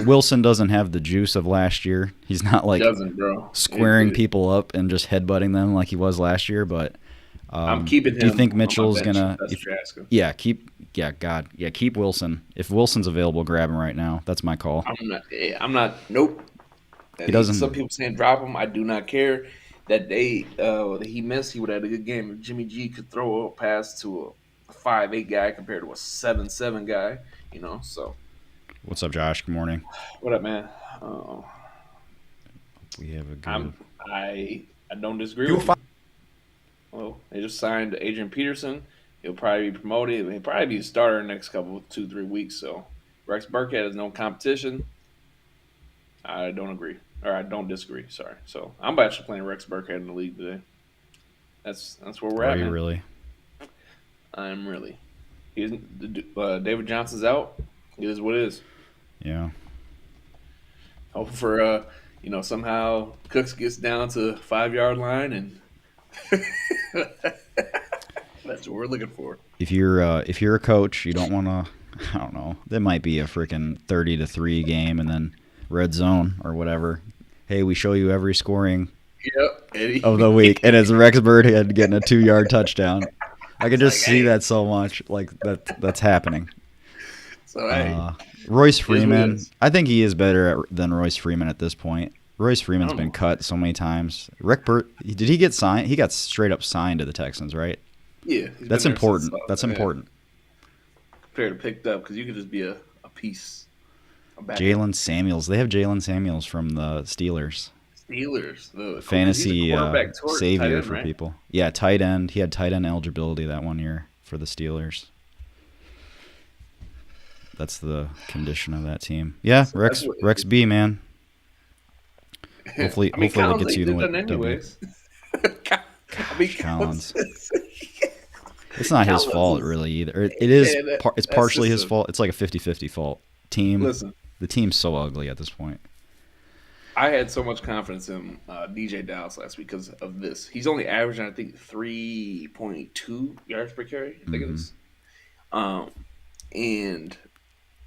Wilson doesn't have the juice of last year. He's not like squaring people up and just headbutting them like he was last year. But I'm keeping him. Do you think Mitchell's gonna? Keep Wilson. If Wilson's available, grab him right now. That's my call. I'm not. Nope. He doesn't. Some people saying drop him. I do not care. That day he missed, he would have had a good game. If Jimmy G could throw a pass to a 5'8" guy compared to a 7'7" guy, so. What's up, Josh? Good morning. What up, man? We have a good. I don't disagree with you. Well, they just signed Adrian Peterson. He'll probably be promoted. He'll probably be a starter in the next 2-3 weeks. So Rex Burkhead has no competition. I don't agree. Or I don't disagree. Sorry. So I'm actually playing Rex Burkhead in the league today. That's where we're at. Are you man. really? I'm really. David Johnson's out. It is what it is. Yeah. Hoping for somehow Cooks gets down to 5-yard line and that's what we're looking for. If you're a coach, you don't want to. I don't know. That might be a freaking 30-3 game, and then red zone or whatever. Hey, we show you every scoring of the week, and it's Rex Burkhead getting a 2-yard touchdown. I can just see that so much, like that's happening. So Royce Freeman, I think he is better than Royce Freeman at this point. Royce Freeman's been cut so many times. Did he get signed? He got straight up signed to the Texans, right? Yeah, that's important. That's important. Compared to picked up, because you could just be a piece. Jalen Samuels. They have Jalen Samuels from the Steelers. The fantasy savior for people. Yeah, tight end. He had tight end eligibility that 1 year for the Steelers. That's the condition of that team. Yeah, Rex B, man. Hopefully that gets you the win. Anyways. Collins. It's not his fault really either. It is. It's partially his fault. It's like a 50-50 fault. The team's so ugly at this point. I had so much confidence in DJ Dallas last week because of this. He's only averaging, I think, 3.2 yards per carry. I think it is. And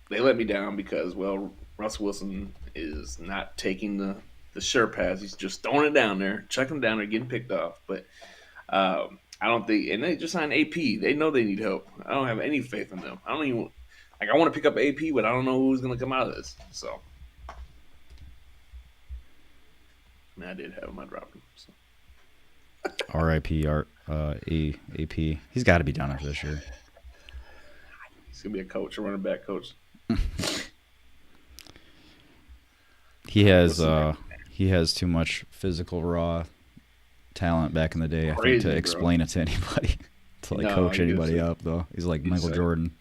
they let me down because, Russell Wilson is not taking the sure pass. He's just throwing it down there, chucking it down there, getting picked off. But I don't think – and they just signed AP. They know they need help. I don't have any faith in them. I don't even – I want to pick up AP, but I don't know who's going to come out of this. So I mean, I did have him. I dropped him. So. R.I.P. AP. He's got to be done after this year. He's gonna be a coach, a running back coach. He has too much physical raw talent back in the day. Crazy, I think to explain it to anybody, to coach anybody up though. He's like Michael Jordan.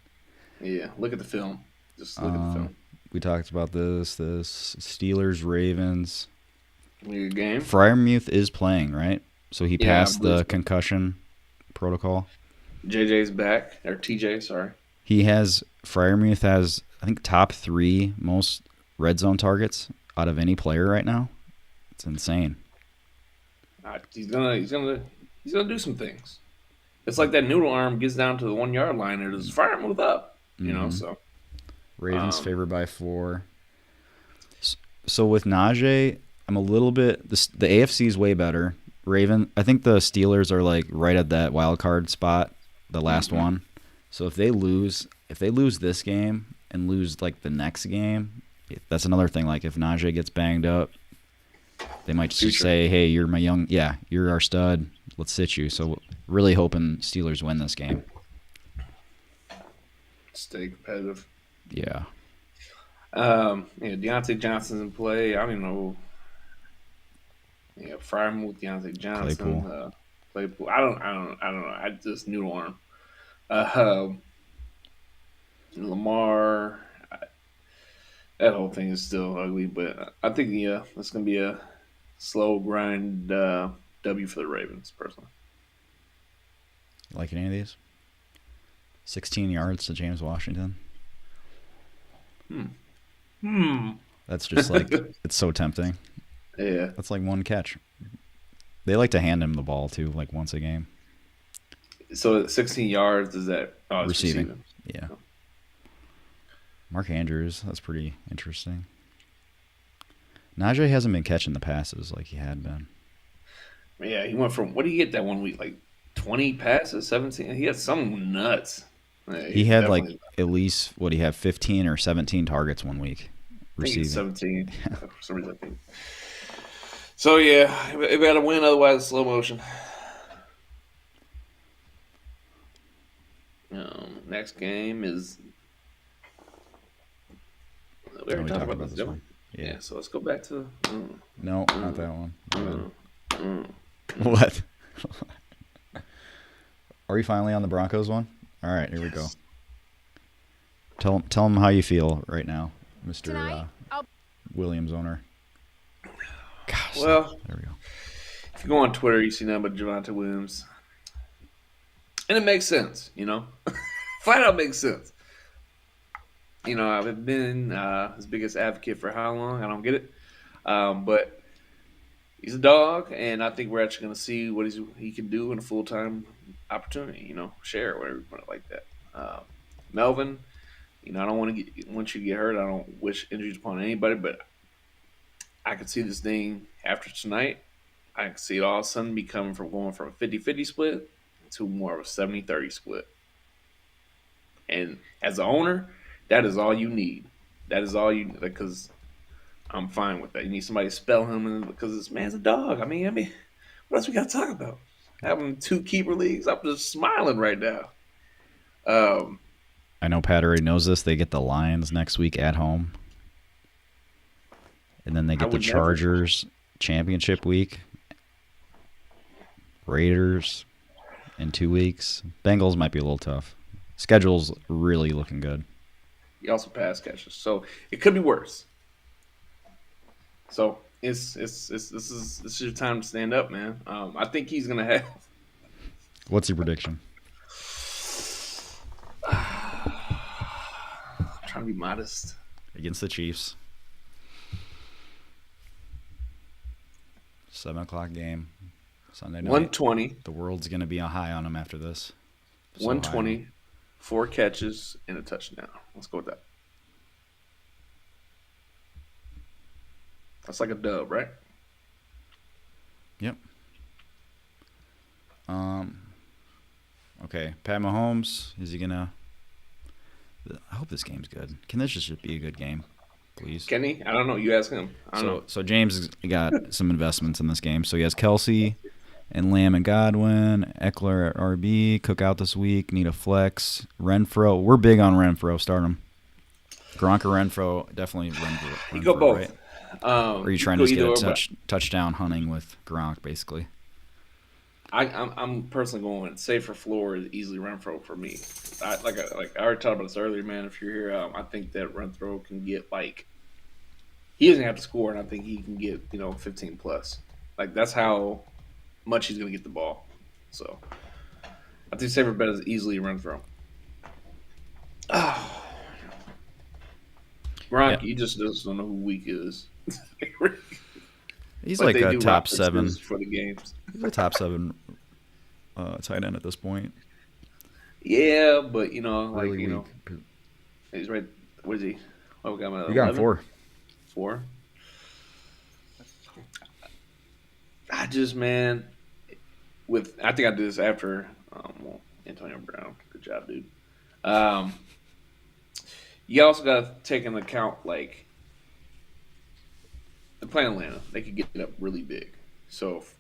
Yeah, look at the film. Just look at the film. We talked about this Steelers Ravens. Good game. Freimuth is playing, right? So he passed the concussion protocol. JJ's back, or TJ, sorry. Freimuth has, I think, top 3 most red zone targets out of any player right now. It's insane. He's gonna do some things. It's like that noodle arm gets down to the 1 yard line and just Freimuth up. You know, so Ravens favored by 4. So with Najee, I'm a little bit. The AFC is way better. I think the Steelers are like right at that wild card spot, the last one. So if they lose this game and lose like the next game, that's another thing. Like if Najee gets banged up, they might just say, "Hey, you're our stud. Let's sit you." So really hoping Steelers win this game. Stay competitive. Yeah. Deontay Johnson's in play. I don't even know. Yeah, Freimuth, Deontay Johnson, Claypool. I don't know. I just noodle arm. Lamar. That whole thing is still ugly, but I think it's gonna be a slow grind W for the Ravens, personally. Like any of these? 16 yards to James Washington. That's just like it's so tempting. Yeah. That's like one catch. They like to hand him the ball too, like once a game. So 16 yards is that receiving? Yeah. Mark Andrews, that's pretty interesting. Najee hasn't been catching the passes like he had been. Yeah, he went from, what did he get that 1 week? Like 20 passes, 17? He had some nuts. He had like at least, he had 15 or 17 targets 1 week. Receiving. I think 17. For some reason, I think. So, yeah, we got to win, otherwise slow motion. Next game is... We already talked about this one. Yeah, so let's go back to... No, not that one. What? Are we finally on the Broncos one? All right, here we go. Tell them how you feel right now, Mr. Williams owner. Gosh, well, there we go. If you go on Twitter, you see nothing but Javonte Williams. And it makes sense, Flat out makes sense. I've been his biggest advocate for how long? I don't get it. But he's a dog, and I think we're actually going to see what he can do in a full-time opportunity, share or whatever you put it like that. Melvin, I don't want you to get hurt. I don't wish injuries upon anybody, but I could see this thing after tonight. I can see it all of a sudden going from a 50-50 split to more of a 70-30 split. And as an owner, that is all you need. That is all you need, because I'm fine with that. You need somebody to spell him because this man's a dog. I mean, what else we got to talk about? Having 2 keeper leagues, I'm just smiling right now. I know Pat already knows this. They get the Lions next week at home. And then they get the Chargers championship week. Raiders in 2 weeks. Bengals might be a little tough. Schedule's really looking good. He also pass catches, so it could be worse. So this is your time to stand up, man. I think he's gonna have. What's your prediction? I'm trying to be modest. Against the Chiefs. 7:00 game. Sunday night. 120. The world's gonna be high on him after this. 120. 4 catches and a touchdown. Let's go with that. That's like a dub, right? Yep. Okay. Pat Mahomes, is he gonna? I hope this game's good. Can this just be a good game? please. Can he? I don't know. You ask him. I don't know. So James got some investments in this game. So he has Kelsey and Lamb and Godwin, Eckler at RB, Cook out this week, need a flex. Renfro, we're big on Renfro, start him. Gronk or Renfro, definitely Renfro. You go both. Right? Or are you trying to just get a touchdown hunting with Gronk, basically? I'm personally going safer floor is easily Renfro for me. I already talked about this earlier, man. If you're here, I think that Renfro can get he doesn't have to score, and I think he can get 15 plus. Like that's how much he's going to get the ball. So I think safer bet is easily Renfro. Oh. Gronk, you just don't know who weak is. He's like a top 7 for the games. He's a top 7 tight end at this point. Yeah, but he's right. What is he? Oh, we got him at 11? You got him 4. 4. I just I think I did this after Antonio Brown. Good job, dude. You also got to take into account they're playing Atlanta. They could get up really big. So if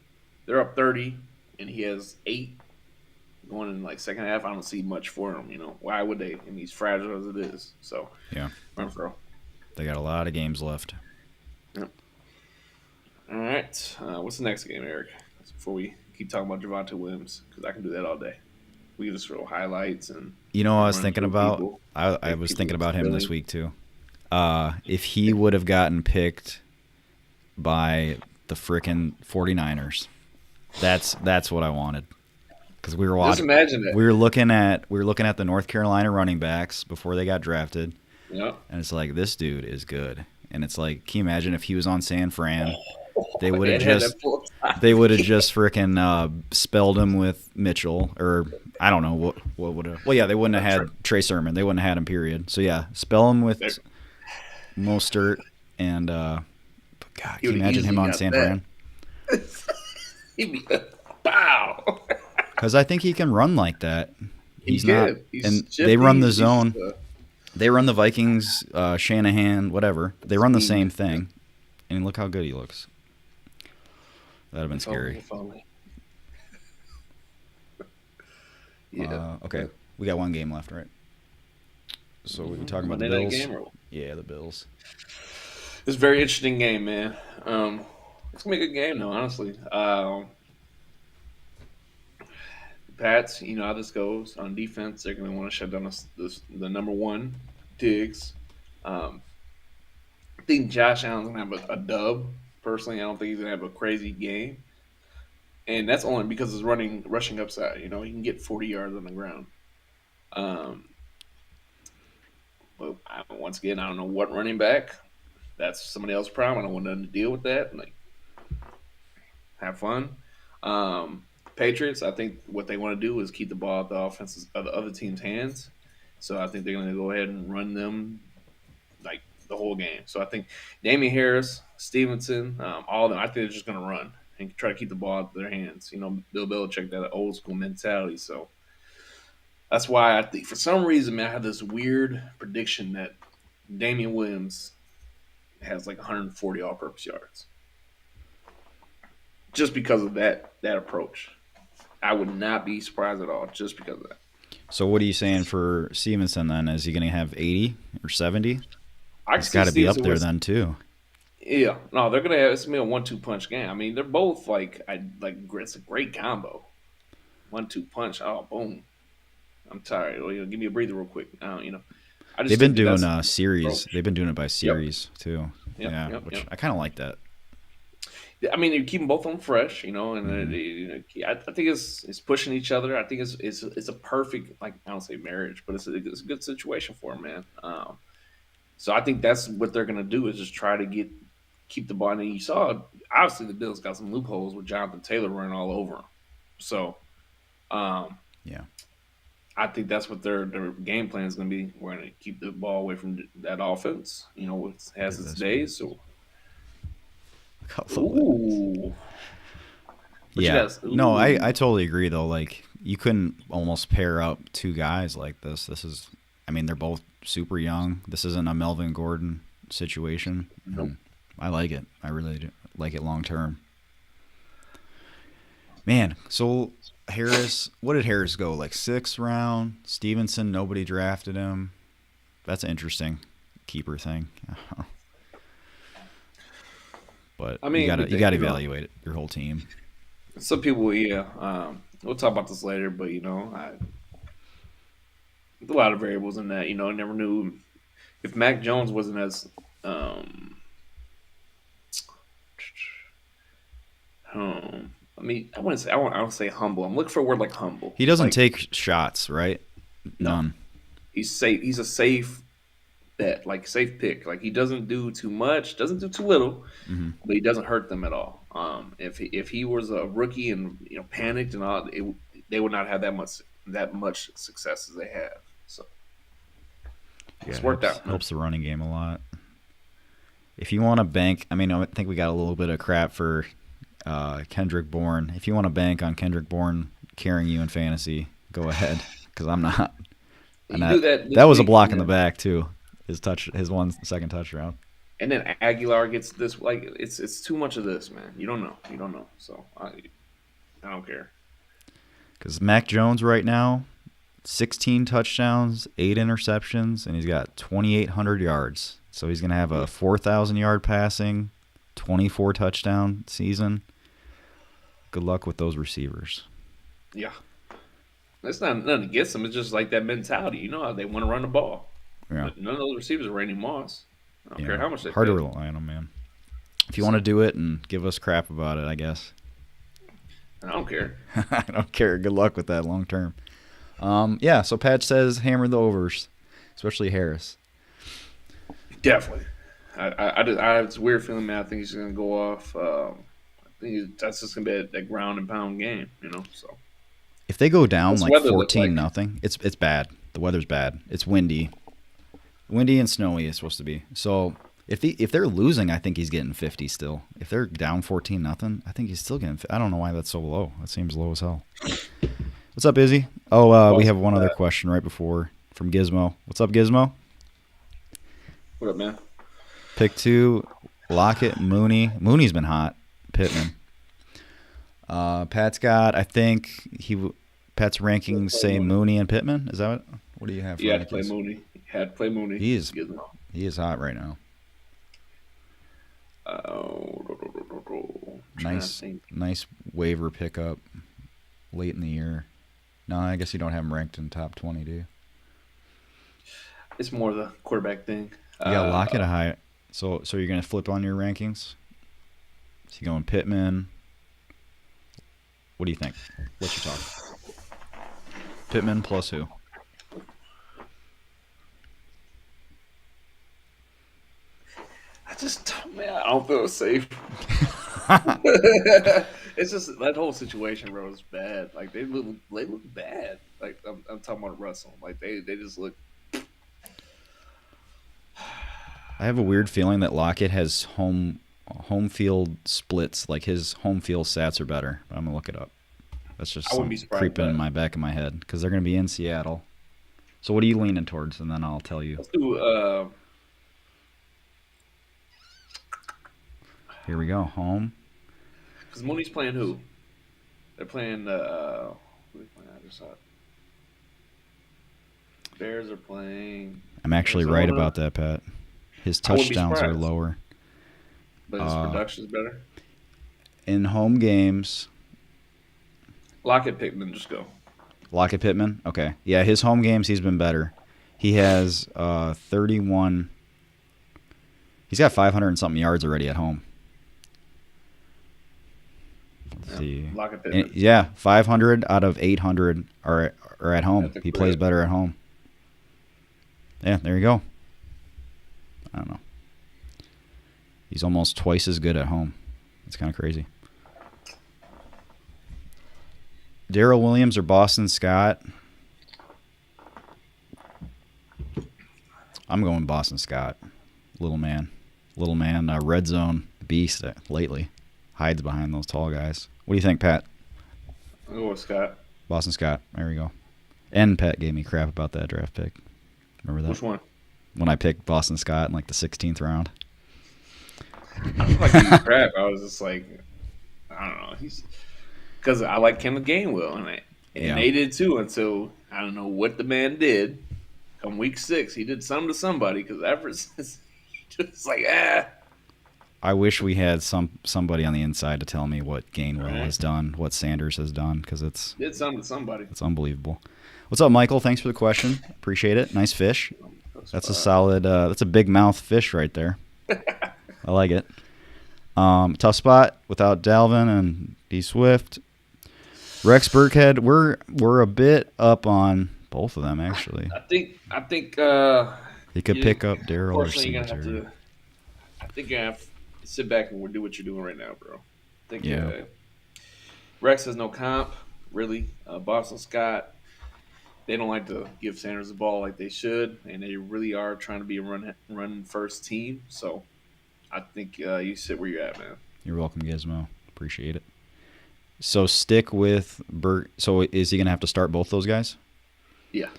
they're up 30 and he has 8 going in second half, I don't see much for him. Why would they? And he's fragile as it is. So yeah, Renfro. They got a lot of games left. Yep. All right. What's the next game, Eric? Before we keep talking about Javonte Williams, because I can do that all day. We can just throw highlights and. I was thinking about. I was thinking about him this week too. If he would have gotten picked by the frickin' 49ers, that's what I wanted. Because we were watching. Just imagine it. We were looking at the North Carolina running backs before they got drafted. Yeah. And it's like, this dude is good. And it's like, can you imagine if he was on San Fran? They would have just freaking spelled him with Mitchell, or I don't know what would have. Well, yeah, they wouldn't have had Trey Sermon. They wouldn't have had him. Period. So yeah, spell him with Mostert, and God, can you imagine him on San Fran? He'd be wow. Because I think he can run like that. He's not, and they run the zone. They run the Vikings, Shanahan, whatever. They run the same thing, and look how good he looks. That'd have been scary. Yeah. Okay, we got one game left, right? So we were talking about the Bills. Yeah, the Bills. It's a very interesting game, man. It's gonna be a good game, though. Honestly, Pats. You know how this goes on defense. They're gonna want to shut down the number one, Diggs. I think Josh Allen's gonna have a dub. Personally, I don't think he's gonna have a crazy game, and that's only because his rushing upside. He can get 40 yards on the ground. But once again, I don't know what running back. That's somebody else's problem. I don't want nothing to deal with that. Have fun. Patriots, I think what they want to do is keep the ball at the other team's hands. So I think they're going to go ahead and run them the whole game. So I think Damian Harris, Stevenson, all of them, I think they're just going to run and try to keep the ball out of their hands. Bill Belichick, that old school mentality. So that's why I think for some reason, man, I have this weird prediction that Damian Williams has 140 all-purpose yards. Just because of that approach. I would not be surprised at all just because of that. So what are you saying for Stevenson then? Is he going to have 80 or 70? He's got to be up there then too. Yeah. No, they're going to have – it's going to be a 1-2 punch game. I mean, they're both it's a great combo. 1-2 punch. Oh, boom. I'm tired. Well, give me a breather real quick. They've been doing a series. They've been doing it by series too. Which I kind of like that. I mean, you keep them both of them fresh, and I think it's pushing each other. I think it's a perfect, I don't say marriage, but it's a good situation for them, man. So I think that's what they're going to do is just try to keep the ball. And you saw, obviously, the Bills got some loopholes with Jonathan Taylor running all over them. So, yeah. I think that's what their game plan is going to be. We're going to keep the ball away from that offense. It has its days. So, ooh. Yeah. No, I totally agree though. You couldn't almost pair up two guys like this. They're both super young. This isn't a Melvin Gordon situation. Nope. I like it. I really do like it long term. Man, so Harris, what did Harris go? Like 6th round? Stevenson, nobody drafted him. That's an interesting keeper thing. But I mean, you gotta evaluate it, your whole team. Some people, yeah. We'll talk about this later, but a lot of variables in that. I never knew if Mac Jones wasn't as I mean, I don't say humble. I'm looking for a word like humble. He doesn't like, take shots, right? None. He's safe. He's a safe bet, like safe pick. Like he doesn't do too much, doesn't do too little, but he doesn't hurt them at all. If he was a rookie and panicked and all, they would not have that much success as they have. So it's worked out. Helps the running game a lot. If you want to bank, I mean, I think we got a little bit of crap for Kendrick Bourne. If you want to bank on Kendrick Bourne carrying you in fantasy, go ahead, because I'm not. That was a block in the back too. His 1 second touchdown. And then Aguilar gets this. Like it's too much of this, man. You don't know. So I don't care. Because Mac Jones right now, 16 touchdowns, 8 interceptions, and he's got 2,800 yards. So he's going to have a 4,000-yard passing, 24 touchdown season. Good luck with those receivers. Yeah. That's not nothing against them. It's just like that mentality. You know how they want to run the ball. Yeah. But none of those receivers are Randy Moss. I don't care how much they hard pay. to rely on them, man. If you want to do it and give us crap about it, I guess. I don't care. I don't care. Good luck with that long term. So Patch says hammer the overs, especially Harris. Definitely. I have this weird feeling, man. I think he's going to go off. I think that's just going to be a ground and pound game, So if they go down like 14-0, it's bad. The weather's bad. It's windy and snowy. It's supposed to be. So if they're losing, I think he's getting 50 still. If they're down 14-0, I think he's still getting. I don't know why that's so low. That seems low as hell. What's up, Izzy? Oh, we have one other question right before from Gizmo. What's up, Gizmo? What up, man? Pick 2, Lockett, Mooney. Mooney's been hot. Pittman. Pat's got, I think Pat's rankings say Mooney and Pittman. Is that what do you have? Yeah, play Mooney. Had to play Mooney. He is hot right now. Nice waiver pickup late in the year. No, I guess you don't have him ranked in top 20, do you? It's more the quarterback thing. You got Lockett a high. So you're gonna flip on your rankings? So you going Pittman? What do you think? What's your talk? Pittman plus who? I don't feel safe. It's just that whole situation, bro, is bad. Like they look bad. Like I'm talking about Russell. Like they just look. I have a weird feeling that Lockett has home field splits. Like his home field stats are better. I'm gonna look it up. That's just creeping in my back of my head because they're gonna be in Seattle. So what are you leaning towards? And then I'll tell you. Let's do. Here we go. Home. Because Mooney's playing who? They're playing. Who are they playing? I just saw it. Bears are playing. I'm actually Arizona. right about that, Pat. His touchdowns are lower. But his production's better? In home games. Lockett Pittman, just go. Lockett Pittman? Okay. Yeah, his home games, he's been better. He has 31. He's got 500 and something yards already at home. Let's see. Lockett Pittman. Yeah, 500 out of 800 are at home. He plays better at home. Yeah, there you go. I don't know. He's almost twice as good at home. It's kind of crazy. Darrell Williams or Boston Scott? I'm going Boston Scott. Little man, red zone beast lately. Hides behind those tall guys. What do you think, Pat? I'll go with Scott. Boston Scott. There we go. And Pat gave me crap about that draft pick. Remember that? Which one? when I picked Boston Scott in like the 16th round. I'm like eating crap. I was just like, I don't know. He's because I like Kenneth Gainwell, and they did too. Until I don't know what the man did. Come week 6, he did something to somebody because ever since just like I wish we had somebody on the inside to tell me what Gainwell has done, what Sanders has done, because did something to somebody. It's unbelievable. What's up, Michael? Thanks for the question. Appreciate it. Nice fish. That's a solid. That's a big mouth fish right there. I like it. Tough spot without Dalvin and D Swift. Rex Burkhead. We're a bit up on both of them actually. I think he could pick up Darryl or Singletary. I think you have to sit back and do what you're doing right now, bro. I think Rex has no comp, really. Boston Scott, they don't like to give Sanders the ball like they should, and they really are trying to be a run first team. So I think you sit where you're at, man. You're welcome, Gizmo. Appreciate it. So stick with Burt. So is he going to have to start both those guys? Yeah.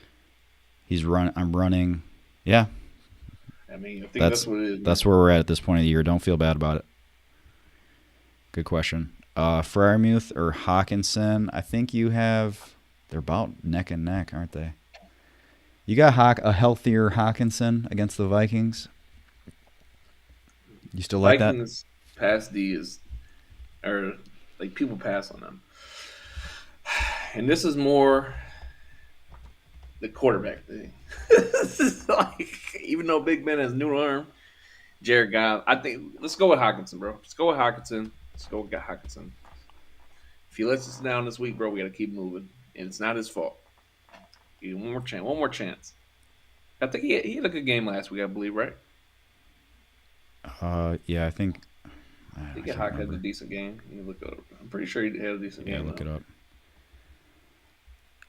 I'm running. Yeah. I mean, I think that's what it is. That's where we're at this point of the year. Don't feel bad about it. Good question. Freimuth or Hawkinson? I think you have. They're about neck and neck, aren't they? You got a healthier Hawkinson against the Vikings. You still like that? Vikings pass D is, or like people pass on them, and this is more the quarterback thing. This is like, even though Big Ben has new arm, Jared Goff. I think let's go with Hawkinson, bro. Let's go with Hawkinson. If he lets us down this week, bro, we got to keep moving, and it's not his fault. Give him one more chance. I think he had a good game last week, I believe, right? Yeah, I think. I think Hawk had a decent game. You look it up. I'm pretty sure he had a decent game. Yeah, look it up.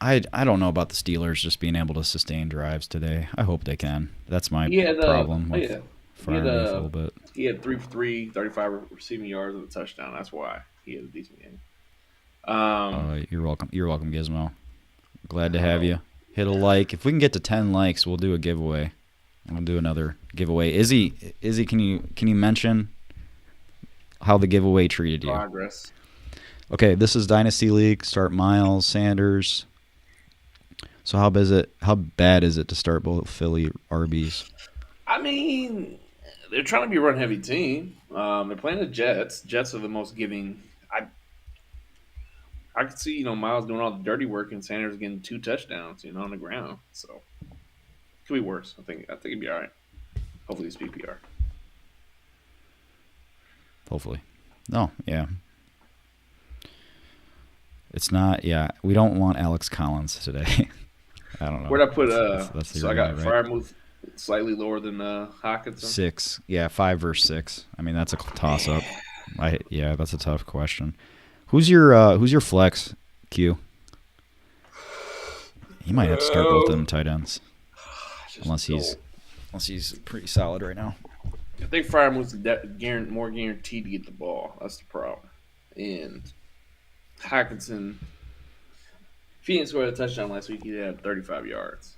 I don't know about the Steelers just being able to sustain drives today. I hope they can. That's my problem with Freimuth a little bit. He had 3 for 3, 35 receiving yards and a touchdown. That's why he had a decent game. You're welcome. You're welcome, Gizmo. Glad to have you. Hit a like. If we can get to 10 likes, we'll do a giveaway. We'll do another giveaway. Izzy, can you mention how the giveaway treated you? Progress. Okay, this is Dynasty League. Start Miles Sanders. So how bad is it to start both Philly RBs? I mean, they're trying to be a run-heavy team. They're playing the Jets. Jets are the most giving. I could see, Miles doing all the dirty work and Sanders getting 2 touchdowns, on the ground. So it could be worse. I think it'd be all right. Hopefully it's PPR. Hopefully. No, yeah. It's not, yeah. We don't want Alex Collins today. I don't know. Where'd I put, that's so I got Freimuth slightly lower than Hawkinson? 6. Yeah, 5 versus 6. I mean, that's a toss-up. Yeah, that's a tough question. Who's your flex, Q? He might have to start both of them tight ends. Unless he's pretty solid right now. I think Freimuth's more guaranteed to get the ball. That's the problem. And Hawkinson, if he didn't score a touchdown last week, he'd have 35 yards.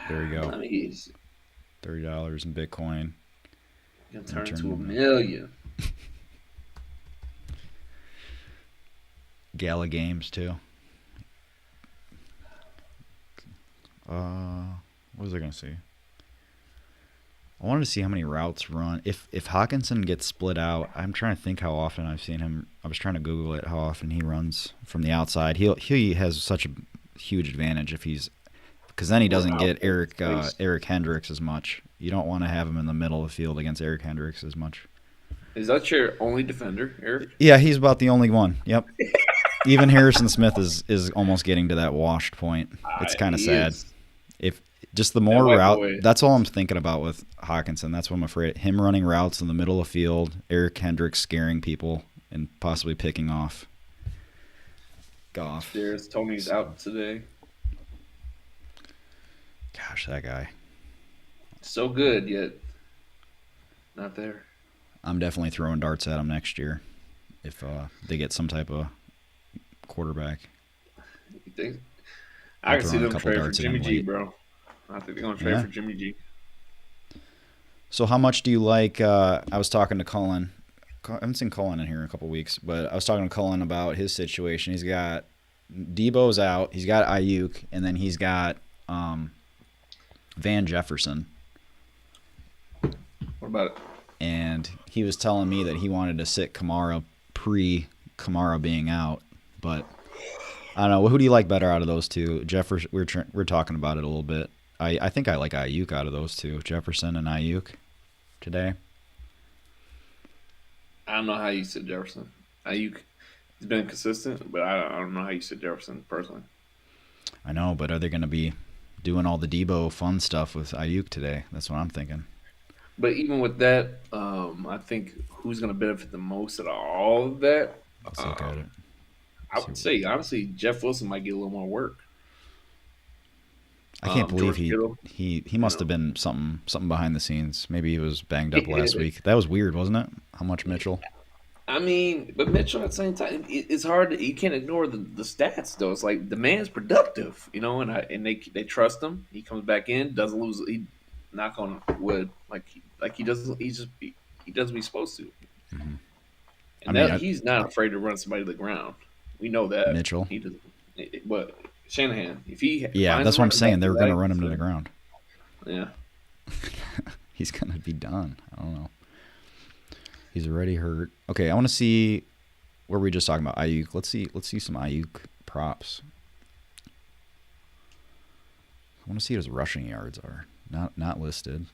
There you go. I mean, $30 in Bitcoin. Gonna turn into $1 million. Gala games too. What was I gonna say? I wanted to see how many routes run. If Hawkinson gets split out, I'm trying to think how often I've seen him. I was trying to Google it, how often he runs from the outside. He has such a huge advantage because then he doesn't get Eric Hendricks as much. You don't want to have him in the middle of the field against Eric Hendricks as much. Is that your only defender, Eric? Yeah, he's about the only one. Yep. Even Harrison Smith is almost getting to that washed point. It's kind of sad. If just the more route, that's all I'm thinking about with Hawkinson. That's what I'm afraid. Him running routes in the middle of the field, Eric Hendricks scaring people and possibly picking off Goff. There's Tony's out today. Gosh, that guy. So good, yet not there. I'm definitely throwing darts at him next year if they get some type of quarterback. You think? I can see them trade for Jimmy G, bro. I think they're going to trade Yeah. for Jimmy G. So how much do you like? I was talking to Cullen. I haven't seen Cullen in here in a couple weeks, but I was talking to Cullen about his situation. He's got Debo's out. He's got Ayuk, and then he's got Van Jefferson. What about it? And he was telling me that he wanted to sit Kamara pre-Kamara being out, but I don't know. Who do you like better out of those two? Jefferson. We're talking about it a little bit. I think I like Ayuk out of those two, Jefferson and Ayuk today. I don't know how you said Jefferson. Ayuk, he's been consistent, but I don't know how you said Jefferson personally. I know, but are they going to be doing all the Debo fun stuff with Ayuk today? That's what I'm thinking. But even with that, I think who's going to benefit the most out of all of that? Let's look at it. I would say honestly, Jeff Wilson might get a little more work. I can't believe George he must have been something behind the scenes. Maybe he was banged up last week. That was weird, wasn't it? How much Mitchell? I mean, but Mitchell at the same time, it's hard. You can't ignore the stats though. It's like the man's productive, and they trust him. He comes back in, doesn't lose. He knock on wood, he doesn't. He does what he's supposed to. Mm-hmm. And he's not afraid to run somebody to the ground. We know that Mitchell. He does, but Shanahan, if that's what I'm saying. They're going to run him to the ground. Yeah, he's going to be done. I don't know. He's already hurt. Okay, I want to see where we just talking about Ayuk. Let's see some Ayuk props. I want to see what his rushing yards are. Not listed.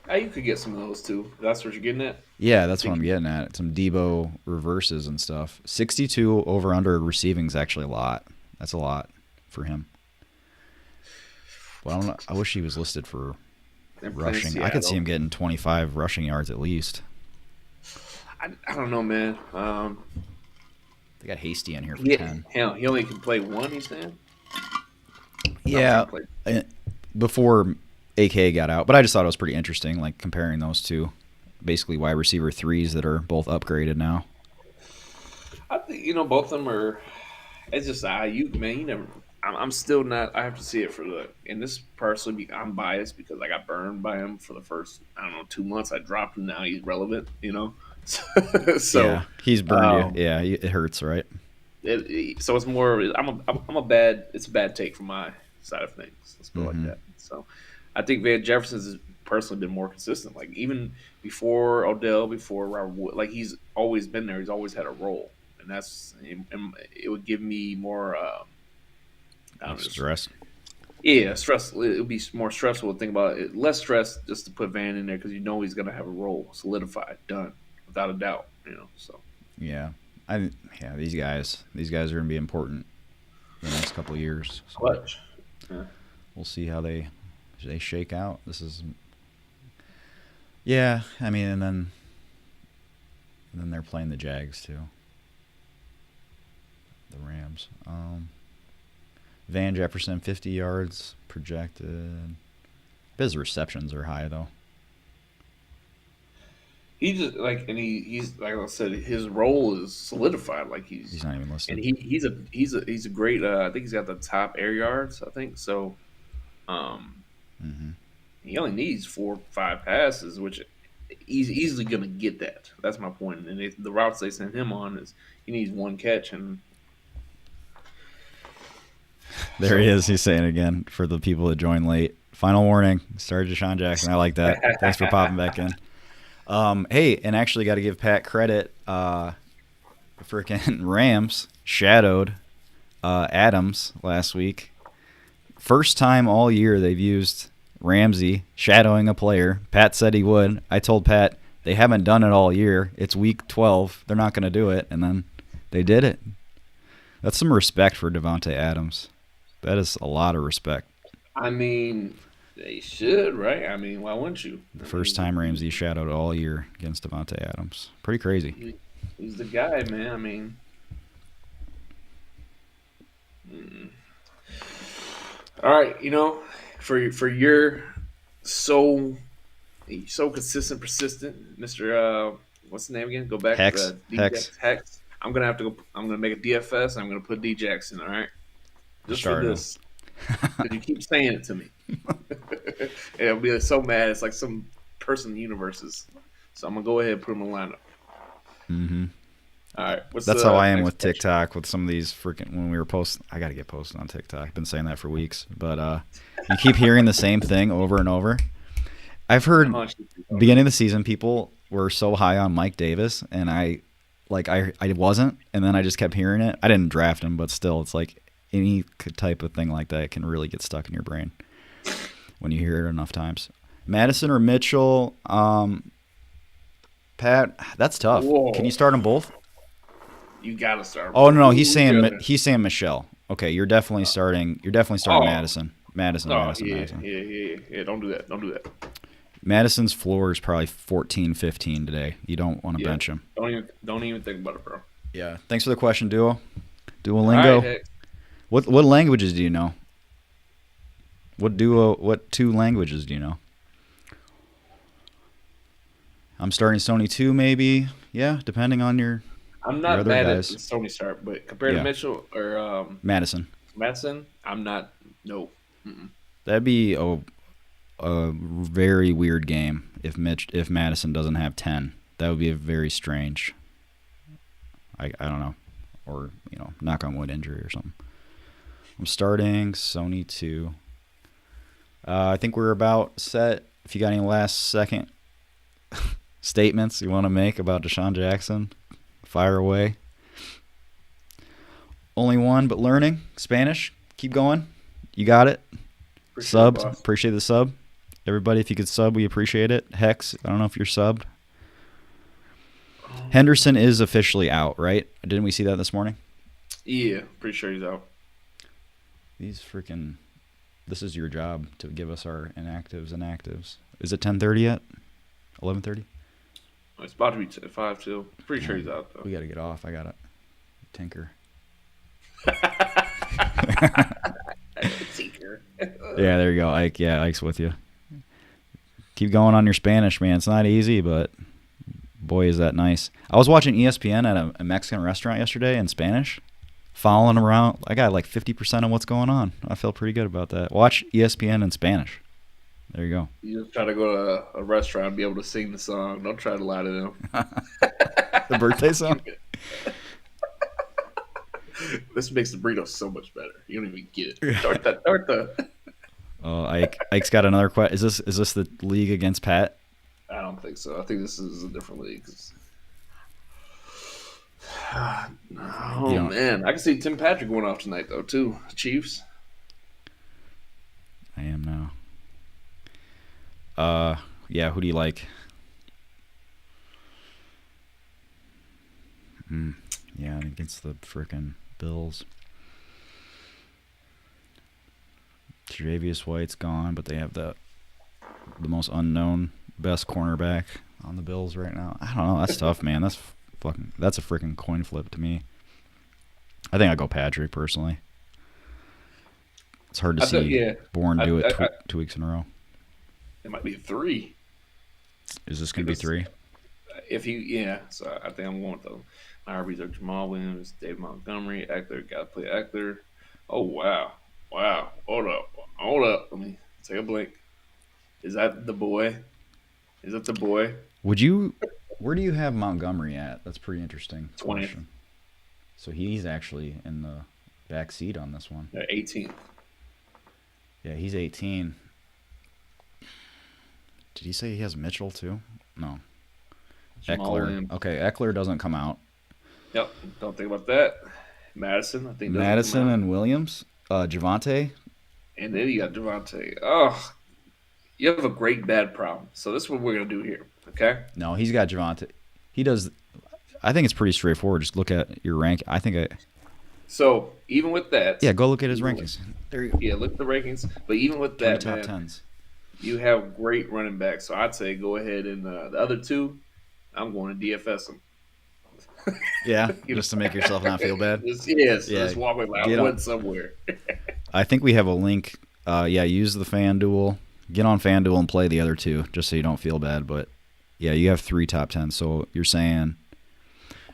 You could get some of those too. That's what you're getting at? Yeah, that's what I'm getting at. Some Debo reverses and stuff. 62 over under receiving is actually a lot. That's a lot for him. Well, I wish he was listed for rushing. I could see him getting 25 rushing yards at least. I don't know, man. They got Hasty in here for 10. Hell, he only can play one, he's saying? Yeah, before AK got out. But I just thought it was pretty interesting, like comparing those two. Basically wide receiver threes that are both upgraded now. I think, both of them are – it's just Ayuk, man. You never – I'm still not – I have to see it for the – and this personally, I'm biased because I got burned by him for the first, 2 months. I dropped him. Now he's relevant, So yeah, he's burned you. Yeah, it hurts, right? So it's more. It's a bad take from my side of things. Let's go like that. So I think Van Jefferson's personally been more consistent. Like even before Odell, before Robert Wood, like he's always been there. He's always had a role, and it would give me more. Stress. Yeah, stress. It would be more stressful to think about it. Less stress just to put Van in there because he's going to have a role solidified, done. Without a doubt, So yeah, these guys are going to be important in the next couple of years. So clutch. Yeah. We'll see how they shake out. This is, yeah. I mean, and then they're playing the Jags too. The Rams. Van Jefferson 50 yards projected. His receptions are high though. He just he's like I said, his role is solidified. Like he's not even listed. And he's a great. I think he's got the top air yards. I think so. He only needs 4 or 5 passes, which he's easily going to get that. That's my point. And the routes they send him on is he needs 1 catch and. There he is. He's saying it again for the people that joined late. Final warning. Started Deshaun Jackson. I like that. Thanks for popping back in. Hey, and actually got to give Pat credit. Freaking Rams shadowed Adams last week. First time all year they've used Ramsey shadowing a player. Pat said he would. I told Pat they haven't done it all year. It's week 12. They're not going to do it. And then they did it. That's some respect for Devontae Adams. That is a lot of respect. I mean, they should, right? I mean, why wouldn't you? The first time Ramsey shadowed all year against Devontae Adams. Pretty crazy. He's the guy, man. I mean, all right. For your so consistent, persistent, Mr. What's the name again? Go back. Hex. I'm gonna make a DFS. I'm gonna put D Jackson. All right. Just for this. Because you keep saying it to me. And I'll be like, so mad. It's like some person in the universes. So I'm going to go ahead and put him in the lineup. Mm-hmm. All right. That's how I am with TikTok with some of these freaking when we were posting. I got to get posted on TikTok. I've been saying that for weeks, but you keep hearing the same thing over and over. I've heard beginning of the season people were so high on Mike Davis, and I wasn't, and then I just kept hearing it. I didn't draft him, but still, it's like any type of thing like that can really get stuck in your brain when you hear it enough times. Madison or Mitchell, Pat, that's tough. Whoa. Can you start them both? You gotta start. Oh no, he's saying Michelle. Okay, you're definitely starting. You're definitely starting Madison. Madison. Yeah. Don't do that. Madison's floor is probably 14-15 today. You don't want to bench him. Don't even think about it, bro. Yeah. Thanks for the question, Duolingo. Right, what languages do you know? What 2 languages do you know? I'm starting Sony 2 maybe. Yeah, depending on your I'm not mad at the Sony start, but compared to Mitchell or Madison, I'm not. No. Mm-mm. That'd be a very weird game if Madison doesn't have 10. That would be a very strange. I don't know, or knock on wood injury or something. I'm starting Sony 2. I think we're about set. If you got any last second statements you want to make about Deshaun Jackson, fire away. Only one, but learning Spanish. Keep going. You got it. Appreciate the sub. Everybody, if you could sub, we appreciate it. Hex, I don't know if you're subbed. Henderson is officially out, right? Didn't we see that this morning? Yeah, pretty sure he's out. This is your job to give us our inactives and actives. Is it 10:30 yet? 11:30? It's about to be 5 too. Pretty sure he's out though. We got to get off. I got it. Tinker. Tinker. Yeah, there you go, Ike. Yeah, Ike's with you. Keep going on your Spanish, man. It's not easy, but boy, is that nice. I was watching ESPN at a Mexican restaurant yesterday in Spanish, following around. I got like 50% of what's going on. I felt pretty good about that. Watch ESPN in Spanish. There you go. You just try to go to a restaurant and be able to sing the song. Don't try to lie to them. The birthday song? This makes the burrito so much better. You don't even get it. Torta. Oh, Ike's got another question. Is this the league against Pat? I don't think so. I think this is a different league. Man, I can see Tim Patrick going off tonight though too. Chiefs. I am now. Yeah. Who do you like? Yeah, against the frickin' Bills. Tre'Davious White's gone, but they have the most unknown best cornerback on the Bills right now. I don't know. That's tough, man. That's a freaking coin flip to me. I think I go Patrick personally. It's hard to see Bourne do it 2 weeks in a row. It might be 3. Is this going to be 3? So I think I'm going with those. My RBs are Jamal Williams, Dave Montgomery, Eckler. Got to play Eckler. Oh, wow. Hold up. Let me take a blink. Is that the boy? Where do you have Montgomery at? That's pretty interesting. 20th. So he's actually in the back seat on this one. 18th. Yeah, he's 18. Did he say he has Mitchell too? No. Jamal Eckler. Williams. Okay, Eckler doesn't come out. Yep. Don't think about that. Madison, I think. Madison and Williams. Javonte. And then you got Javonte. Oh, you have a great bad problem. So this is what we're going to do here, okay? No, he's got Javonte. He does. I think it's pretty straightforward. Just look at your rank. So even with that. Yeah, go look at his rankings. There you go. Yeah, look at the rankings. But even with that, top tens. You have great running backs. So I'd say go ahead and the other 2, I'm going to DFS them. Yeah, just to make yourself not feel bad. Just walk away like I went somewhere. I think we have a link. Use the FanDuel. Get on FanDuel and play the other 2, just so you don't feel bad. But yeah, you have 3 top 10. So you're saying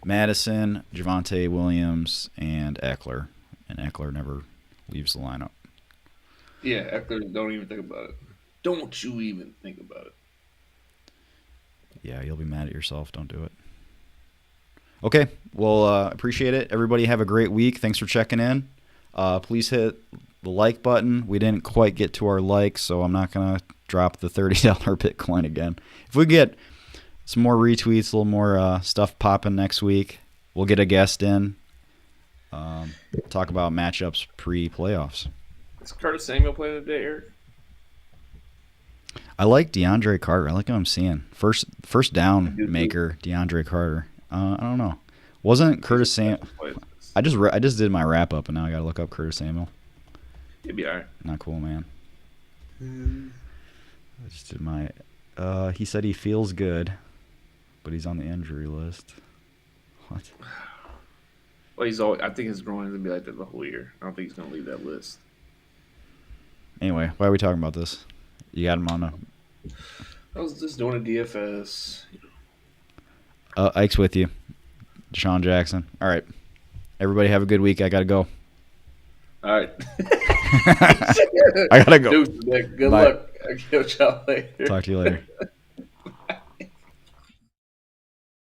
Madison, Javonte Williams, and Eckler. And Eckler never leaves the lineup. Yeah, Eckler, don't even think about it. Don't you even think about it. Yeah, you'll be mad at yourself. Don't do it. Okay, well, appreciate it. Everybody have a great week. Thanks for checking in. Please hit the like button. We didn't quite get to our likes, so I'm not going to drop the $30 Bitcoin again. If we get some more retweets, a little more stuff popping next week, we'll get a guest in. Talk about matchups pre-playoffs. Is Curtis Samuel playing today, Eric? I like DeAndre Carter. I like what I'm seeing. First down maker, DeAndre Carter. I don't know. Wasn't Curtis Samuel? I just did my wrap up, and now I got to look up Curtis Samuel. He'll be all right. Not cool, man. I just did my. He said he feels good, but he's on the injury list. What? Well, I think his groin is gonna be like that the whole year. I don't think he's gonna leave that list. Anyway, why are we talking about this? You got him on a. I was just doing a DFS. Ike's with you. Deshaun Jackson. All right. Everybody have a good week. I got to go. All right. I got to go. Dude, good luck. I'll catch y'all later. Talk to you later.